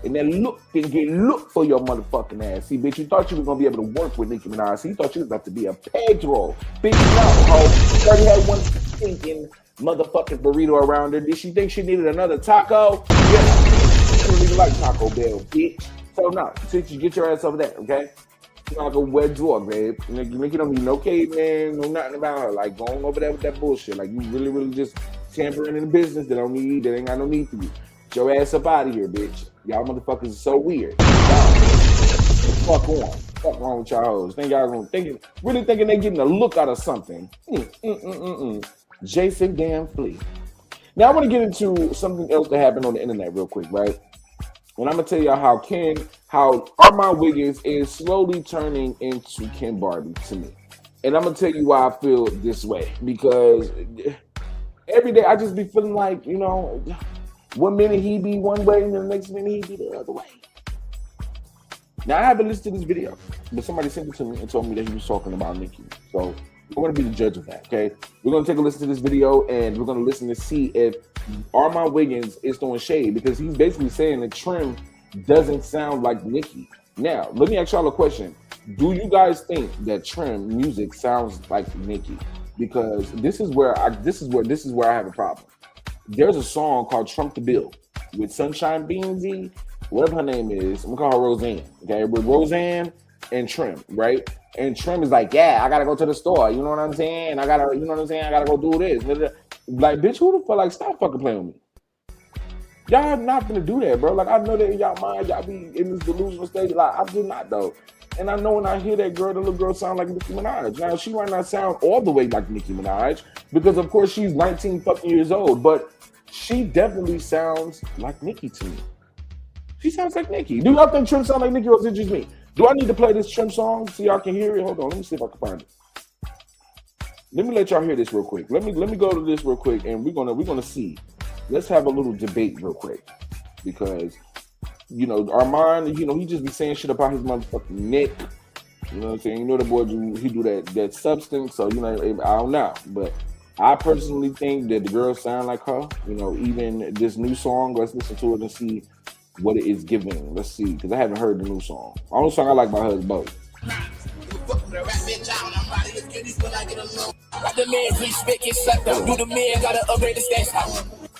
And that look didn't get look for your motherfucking ass. See, bitch, you thought you was going to be able to work with Nicki Minaj. You thought you was about to be a Pedro. Bitch, no, ho. She already had one stinking motherfucking burrito around her. Did she think she needed another taco? Yeah. She don't even like Taco Bell, bitch. So, no, since you get your ass over there, okay? She's not going to wear drawer, babe. Nicki don't need no caveman, no nothing about her. Like, going over there with that bullshit. Like, you really just tampering in the business that ain't got no need for you. Get your ass up out of here, bitch. Y'all motherfuckers are so weird. Fuck on. Fuck wrong with y'all hoes. Think y'all gonna really thinking they getting a look out of something. Jason damn Flea. Now I want to get into something else that happened on the internet real quick, right? And I'm gonna tell y'all how Armon Wiggins is slowly turning into Ken Barbie to me. And I'm gonna tell you why I feel this way. Because every day I just be feeling like, you know, 1 minute he be one way and the next minute he be the other way. Now I haven't listened to this video, but somebody sent it to me and told me that he was talking about Nicki. So we're gonna be the judge of that, okay? We're gonna take a listen to this video and we're gonna listen to see if Armon Wiggins is throwing shade, because he's basically saying that Trim doesn't sound like Nicki. Now, let me ask y'all a question. Do you guys think that Trim music sounds like Nicki? Because this is where I have a problem. There's a song called Trump the Bill with Sunshine Beansy, whatever her name is. I'm gonna call her Roseanne, okay? With Roseanne and Trim, right? And Trim is like, yeah, I gotta go to the store. You know what I'm saying? I gotta go do this. Like, bitch, who the fuck, like, stop fucking playing with me. Y'all not gonna do that, bro. Like, I know that in y'all mind, y'all be in this delusional stage. Like, I do not, though. And I know when I hear that girl, the little girl sound like Nicki Minaj. Now, she might not sound all the way like Nicki Minaj, because, of course, she's 19 fucking years old, but she definitely sounds like Nicki to me. She sounds like Nicki. Do y'all think Trim sound like Nicki, or is it just me? Do I need to play this Trim song so y'all can hear it? Hold on, let me see if I can find it. Let me let y'all hear this real quick. Let me go to this real quick, and we're gonna see. Let's have a little debate real quick, because you know Armon, you know, he just be saying shit about his motherfucking neck. You know what I'm saying? You know the boy he do that substance. So you know, I don't know, but I personally think that the girls sound like her. You know, even this new song. Let's listen to it and see what it is giving. Let's see, because I haven't heard the new song. The only song I like by her is Boat. The man, please make it suck up. Do the man gotta upgrade the stats.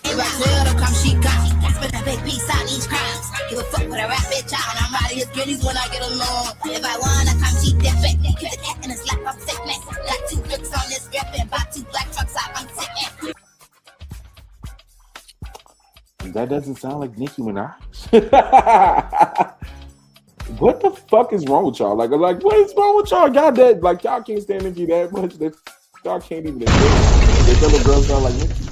If I tell her come, she got me. Spend a big piece on each crowd. Give a fuck with a rap bitch out. I'm riding his goodies when I get along. If I wanna come, she different. Kill it and it's like I'm sickness. Got 2 bricks on this grip and bought 2 black trucks out. I'm sick. That doesn't sound like Nicki Minaj. What the fuck is wrong with y'all? Like, what is wrong with y'all? Y'all that, like, y'all can't stand Nicki that much that y'all can't even admit that the little girls sound like Nicki.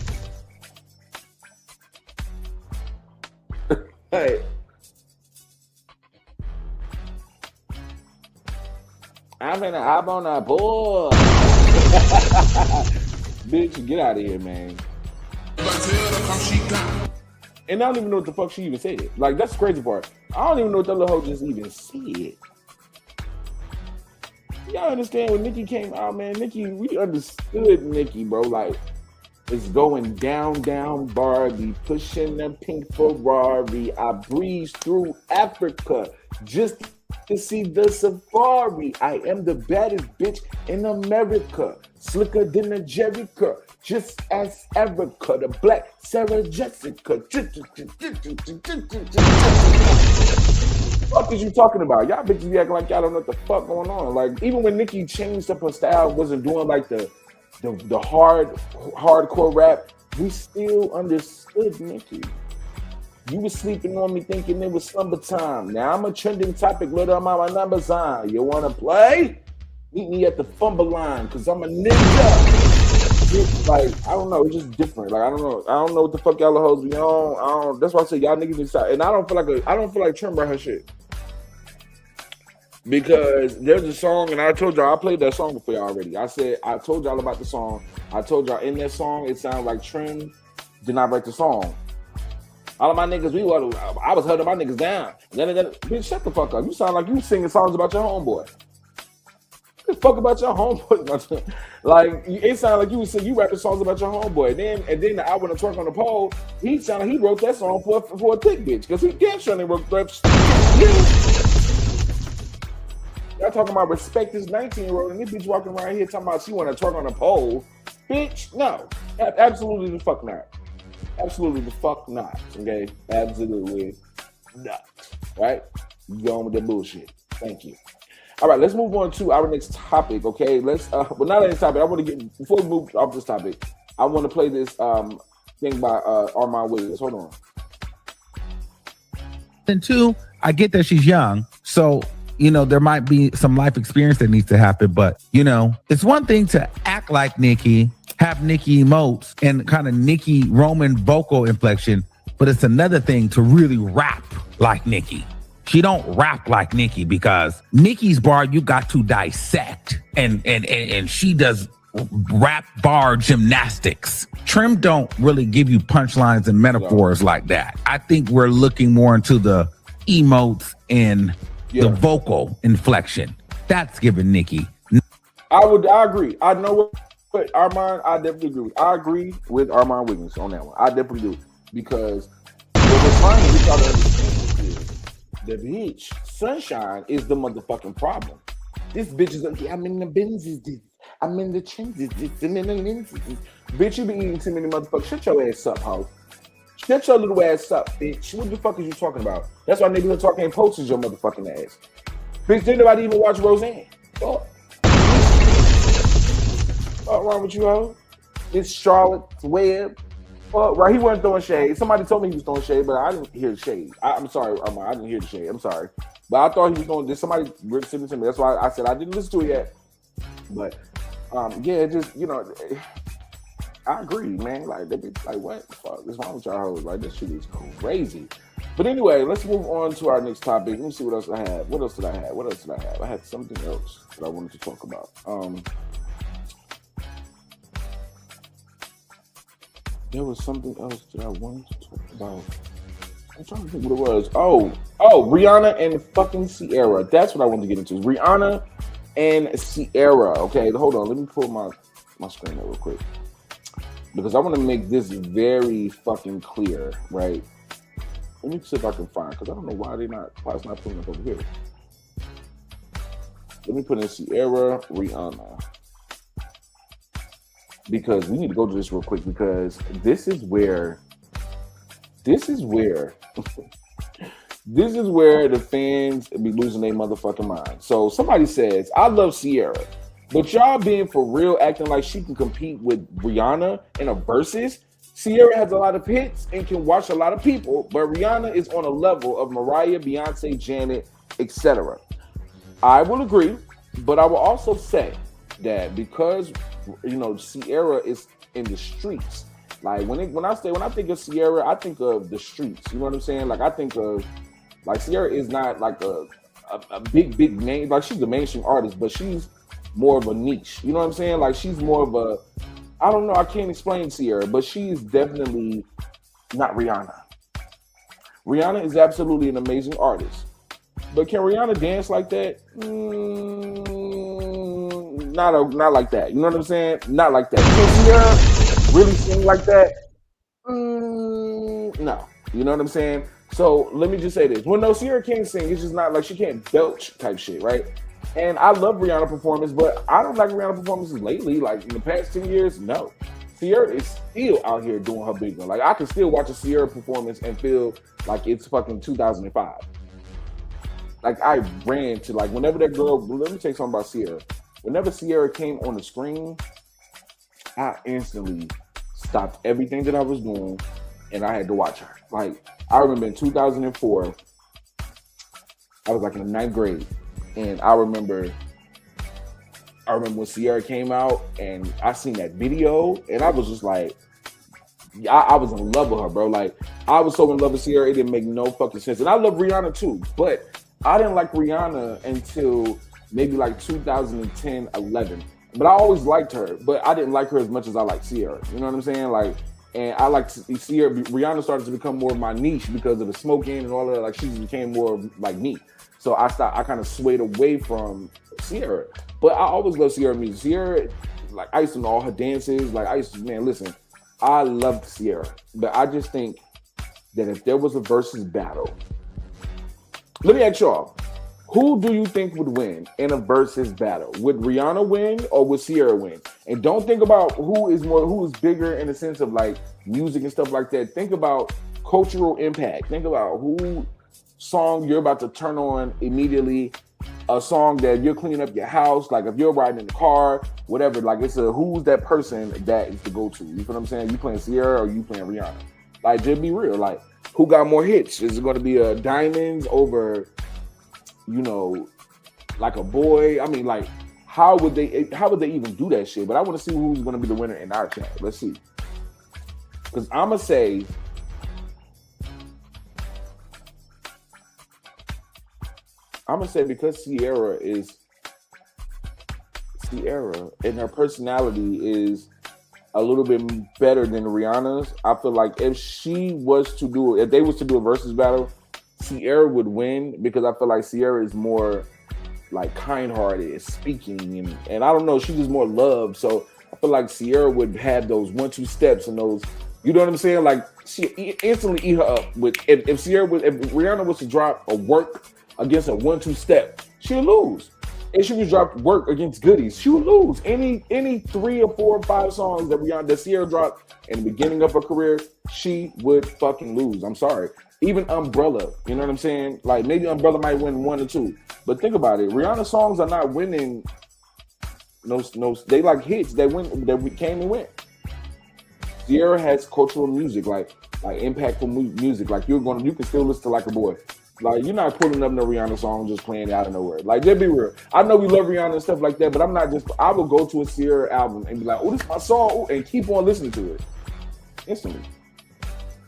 Hey. I'm in a hop on a board. Bitch, get out of here, man. And I don't even know what the fuck she even said. Like, that's the crazy part. I don't even know what that little hoe just even said. Y'all understand when Nicki came out, man? Nicki, we understood Nicki, bro. Like, it's going down, Barbie, pushing the pink Ferrari. I breezed through Africa just to see the safari. I am the baddest bitch in America. Slicker than a Jerica. Just as Erica, the black Sarah Jessica. What is you talking about? Y'all bitches be acting like y'all don't know what the fuck going on. Like, even when Nicki changed up her style, wasn't doing like the hardcore rap, we still understood Nicki. You was sleeping on me thinking it was summertime. Now I'm a trending topic, little amount my numbers on. You wanna play? Meet me at the fumble line, cause I'm a ninja. It's like, I don't know, it's just different. Like, I don't know what the fuck y'all hoes be on. That's why I say y'all niggas inside. And I don't feel like Trim brought her shit. Because there's a song, and I told y'all I played that song before y'all already. I told y'all about the song. I told y'all in that song it sounded like Trim did not write the song. All of my niggas, I was holding my niggas down. Bitch, shut the fuck up. You sound like you singing songs about your homeboy. The fuck about your homeboy? Like it sounded like you rapping songs about your homeboy. And then I went to twerk on the pole. He sounded like he wrote that song for a thick bitch because he damn sure wrote that. Y'all talking about respect this 19-year-old and this bitch walking around here talking about she want to twerk on the pole. Bitch, no. Absolutely the fuck not. Absolutely the fuck not. Okay? Absolutely not. Right? You going with that bullshit. Thank you. All right, let's move on to our next topic, okay? Let's not our next topic. I want to get before we move off this topic, I want to play this thing by Armon Wiggins. Hold on. And two, I get that she's young, so there might be some life experience that needs to happen, but it's one thing to act like Nicki, have Nicki emotes and kind of Nicki Roman vocal inflection, but it's another thing to really rap like Nicki. She don't rap like Nicki because Nicki's bar you got to dissect, and she does rap bar gymnastics. Trim don't really give you punchlines and metaphors like that. I think we're looking more into the emotes and the vocal inflection. That's giving Nicki. I agree. I know what Armon, I definitely agree with. I agree with Armon Wiggins on that one. I definitely do. Because what we're trying to get y'all to understand is the bitch, Sunshine, is the motherfucking problem. This bitch is like, I'm in the Benzes, I'm in the Chinses, I'm in the lenses. Bitch, you be eating too many motherfuckers. Shut your ass up, ho. Shut your little ass up, bitch. What the fuck is you talking about? That's why niggas are talking posters your motherfucking ass. Bitch, didn't nobody even watch Roseanne? What's wrong with you, ho? It's Charlotte's Web. Right, he wasn't throwing shade. Somebody told me he was throwing shade, but I didn't hear the shade. I'm sorry, Armon, I didn't hear the shade. I'm sorry. But I thought he was going to, somebody sent it to me. That's why I said I didn't listen to it yet. But, yeah, just, I agree, man. Like, they be like, what the fuck is wrong with y'all hoes? Like, this shit is crazy. But anyway, let's move on to our next topic. Let me see what else I had. What else did I have? I had something else that I wanted to talk about. There was something else that I wanted to talk about. I'm trying to think what it was. Oh, Rihanna and fucking Ciara. That's what I wanted to get into. Rihanna and Ciara. Okay, hold on. Let me pull my screen up real quick. Because I want to make this very fucking clear, right? Let me see if I can find, because I don't know why it's not pulling up over here. Let me put in Ciara, Rihanna. Because we need to go to this real quick, because this is where the fans be losing their motherfucking mind. So somebody says, I love Ciara, but y'all being for real, acting like she can compete with Rihanna in a Versuz. Ciara has a lot of hits and can watch a lot of people, but Rihanna is on a level of Mariah, Beyonce, Janet, etc. I will agree, but I will also say that because Ciara is in the streets. Like when I think of Ciara, I think of the streets. You know what I'm saying? Like I think of Ciara is not like a big name. Like she's a mainstream artist, but she's more of a niche. You know what I'm saying? Like she's more of a, I don't know, I can't explain Ciara, but she's definitely not Rihanna. Rihanna is absolutely an amazing artist. But can Rihanna dance like that? Not like that. You know what I'm saying? Not like that. Can Ciara really sing like that? No. You know what I'm saying? So let me just say this. Well, no, Ciara can sing. It's just not like she can't belch type shit, right? And I love Rihanna performance, but I don't like Rihanna performances lately. Like in the past 10 years, no. Ciara is still out here doing her big one. Like I can still watch a Ciara performance and feel like it's fucking 2005. Like I ran to whenever that girl, let me tell you something about Ciara. Whenever Ciara came on the screen, I instantly stopped everything that I was doing and I had to watch her. Like I remember in 2004, I was in the 9th grade. And I remember when Ciara came out and I seen that video and I was just like, I was in love with her, bro. Like I was so in love with Ciara, it didn't make no fucking sense. And I love Rihanna too, but I didn't like Rihanna until maybe like 2010, 11. But I always liked her, but I didn't like her as much as I like Ciara. You know what I'm saying? Like, and I like Ciara. Rihanna started to become more of my niche because of the smoking and all of that. Like, she became more like me. So I kind of swayed away from Ciara. But I always loved Ciara music. Ciara, like, I used to know all her dances. Like, listen, I loved Ciara. But I just think that if there was a versus battle, let me ask y'all, who do you think would win in a versus battle? Would Rihanna win or would Ciara win? And don't think about who is bigger in the sense of like music and stuff like that. Think about cultural impact. Think about who song you're about to turn on immediately, a song that you're cleaning up your house, like if you're riding in the car, whatever, like who's that person that is the go-to? You know what I'm saying? You playing Ciara or you playing Rihanna? Like, just be real. Like, who got more hits? Is it going to be a Diamonds over, you know, like a Boy? I mean, like, how would they even do that shit? But I want to see who's going to be the winner in our chat. Let's see. Because I'm going to say, because Ciara and her personality is a little bit better than Rihanna's, I feel like if they was to do a versus battle, Ciara would win because I feel like Ciara is more like kind-hearted, speaking, and I don't know, she's just more loved. So I feel like Ciara would have those 1-2 steps and those, you know what I'm saying? Like, she instantly eat her up with if Rihanna was to drop a work against a 1-2 step, she'll lose. If she was drop work against Goodies, she would lose. Any 3 or 4 or 5 songs that Ciara dropped in the beginning of her career, she would fucking lose. I'm sorry. Even Umbrella, you know what I'm saying? Like, maybe Umbrella might win 1 or 2. But think about it. Rihanna's songs are not winning. No, they like hits that came and went. Ciara has cultural music, like impactful music. Like, you can still listen to Like a Boy. Like, you're not pulling up no Rihanna song just playing it out of nowhere. Like, just be real. I know we love Rihanna and stuff like that, but I will go to a Ciara album and be like, oh, this is my song, and keep on listening to it instantly.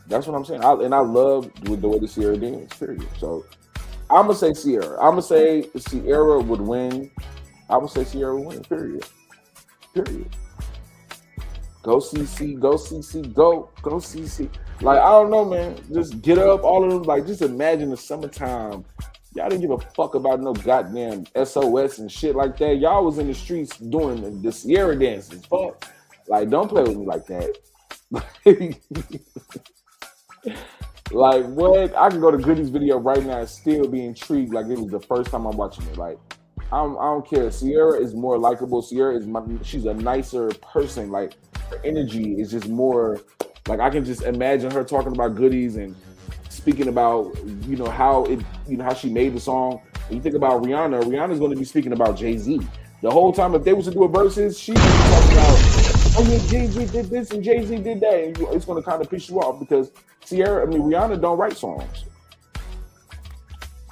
That's what I'm saying. I love the way the Ciara dance, period. So I'm going to say Ciara. I'm going to say Ciara would win. I would say Ciara would win, period. Go CC, go CC, go CC. Like, I don't know, man. Just get up, all of them. Like, just imagine the summertime. Y'all didn't give a fuck about no goddamn SOS and shit like that. Y'all was in the streets doing the Ciara dances. Fuck. Like, don't play with me like that. Like, what? I can go to Goodies video right now and still be intrigued like it was the first time I'm watching it. Like, I don't care. Ciara is more likable. She's a nicer person. Like, her energy is just more, like, I can just imagine her talking about Goodies and speaking about, you know, how she made the song. When you think about Rihanna's going to be speaking about Jay-Z. The whole time, if they was to do a versus, she would be talking about, oh yeah, Jay-Z did this and Jay-Z did that. And it's going to kind of piss you off because Rihanna don't write songs.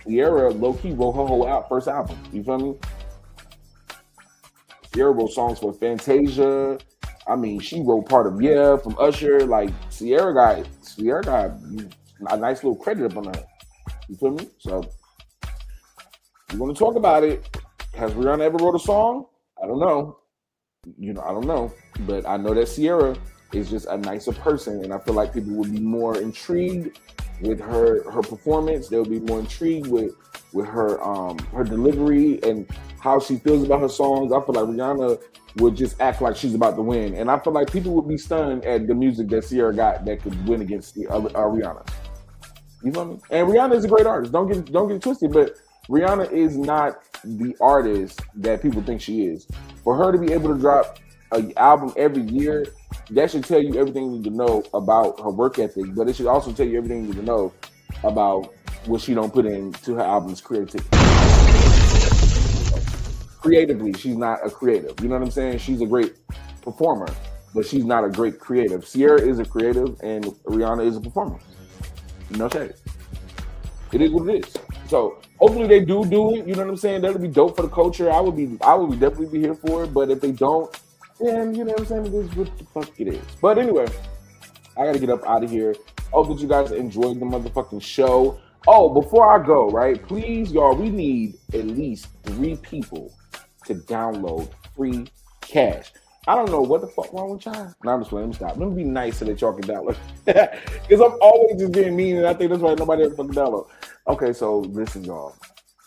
Ciara low-key wrote her whole first album. You feel me? Ciara wrote songs for Fantasia. I mean, she wrote part of Yeah from Usher. Like, Ciara got a nice little credit up on her. You feel me? So we're gonna talk about it. Has Rihanna ever wrote a song? I don't know. I don't know. But I know that Ciara is just a nicer person, and I feel like people would be more intrigued with her performance. They'll be more intrigued with her delivery and how she feels about her songs. I feel like Rihanna would just act like she's about to win, and I feel like people would be stunned at the music that Ciara got that could win against Rihanna. You feel me? And Rihanna is a great artist. Don't get it twisted, but Rihanna is not the artist that people think she is. For her to be able to drop an album every year, that should tell you everything you need to know about her work ethic, but it should also tell you everything you need to know about what she don't put into her album's creativity. Creatively, she's not a creative. You know what I'm saying? She's a great performer, but she's not a great creative. Ciara is a creative, and Rihanna is a performer. No shade. It is what it is. So hopefully they do it. You know what I'm saying? That'll be dope for the culture. I would definitely be here for it. But if they don't, then you know what I'm saying? It is what the fuck it is. But anyway, I gotta get up out of here. Hope that you guys enjoyed the motherfucking show. Oh, before I go, right? Please, y'all, we need at least 3 people to download free cash. I don't know what the fuck wrong with y'all. No, I'm just playing. Let me stop. Let me be nice so that y'all can download. Because I'm always just being mean, and I think that's why nobody ever fucking download. Okay, so listen, y'all.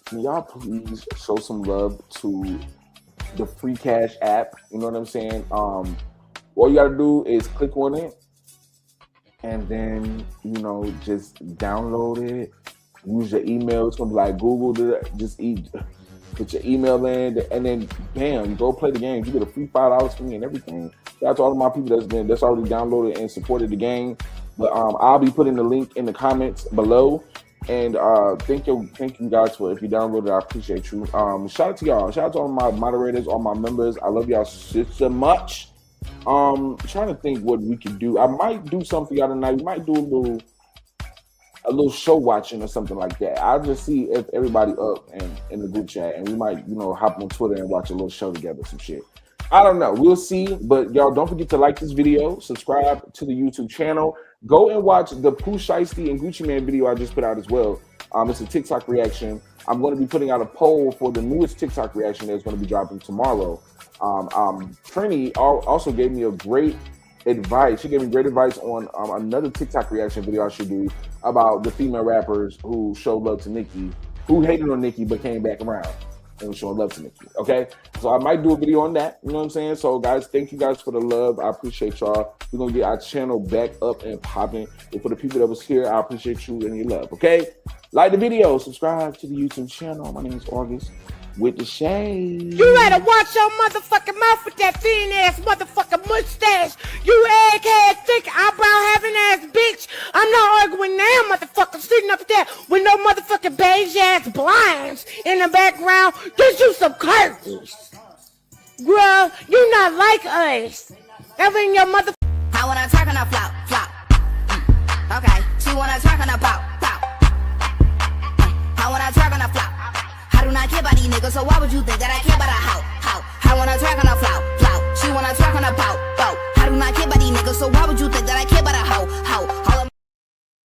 Can y'all please show some love to the free cash app? You know what I'm saying? All you gotta do is click on it, and then just download it. Use your email. It's gonna be like Google. Put your email in, and then bam, you go play the game. You get a free $5 for me and everything. Shout out to all of my people that's already downloaded and supported the game. But I'll be putting the link in the comments below. And thank you guys for if you downloaded. I appreciate you. Shout out to y'all. Shout out to all my moderators, all my members. I love y'all so much. Trying to think what we can do. I might do something for y'all tonight. We might do a little show watching or something like that. I'll just see if everybody up and in the group chat, and we might, hop on Twitter and watch a little show together, some shit. I don't know. We'll see. But y'all don't forget to like this video, subscribe to the YouTube channel. Go and watch the Pooh Shiesty and Gucci Mane video I just put out as well. It's a TikTok reaction. I'm going to be putting out a poll for the newest TikTok reaction that's going to be dropping tomorrow. Trini also gave me a great advice. She gave me great advice on another TikTok reaction video I should do about the female rappers who showed love to Nicki, who hated on Nicki but came back around and was showing love to Nicki. Okay, so I might do a video on that. You know what I'm saying? So guys, thank you guys for the love. I appreciate y'all. We're gonna get our channel back up and popping. And for the people that was here, I appreciate you and your love. Okay, like the video, subscribe to the YouTube channel. My name is August with the shade. You better watch your motherfucking mouth with that thin ass motherfucking mustache. You egghead, thick eyebrow having ass bitch. I'm not arguing now, motherfucker, sitting up there with no motherfucking beige ass blinds in the background. Get you some curtains. Girl, you not like us. Ever in your mother. I wanna talk on a flop, flop. Okay, she wanna talk on a pop, pop. I wanna talk on a flop. I do not care about these niggas, so why would you think that I care about a hoe? I wanna talk on a flout, flout. She wanna talk on a bout, bout. I do not care about these niggas, so why would you think that I care about a hoe?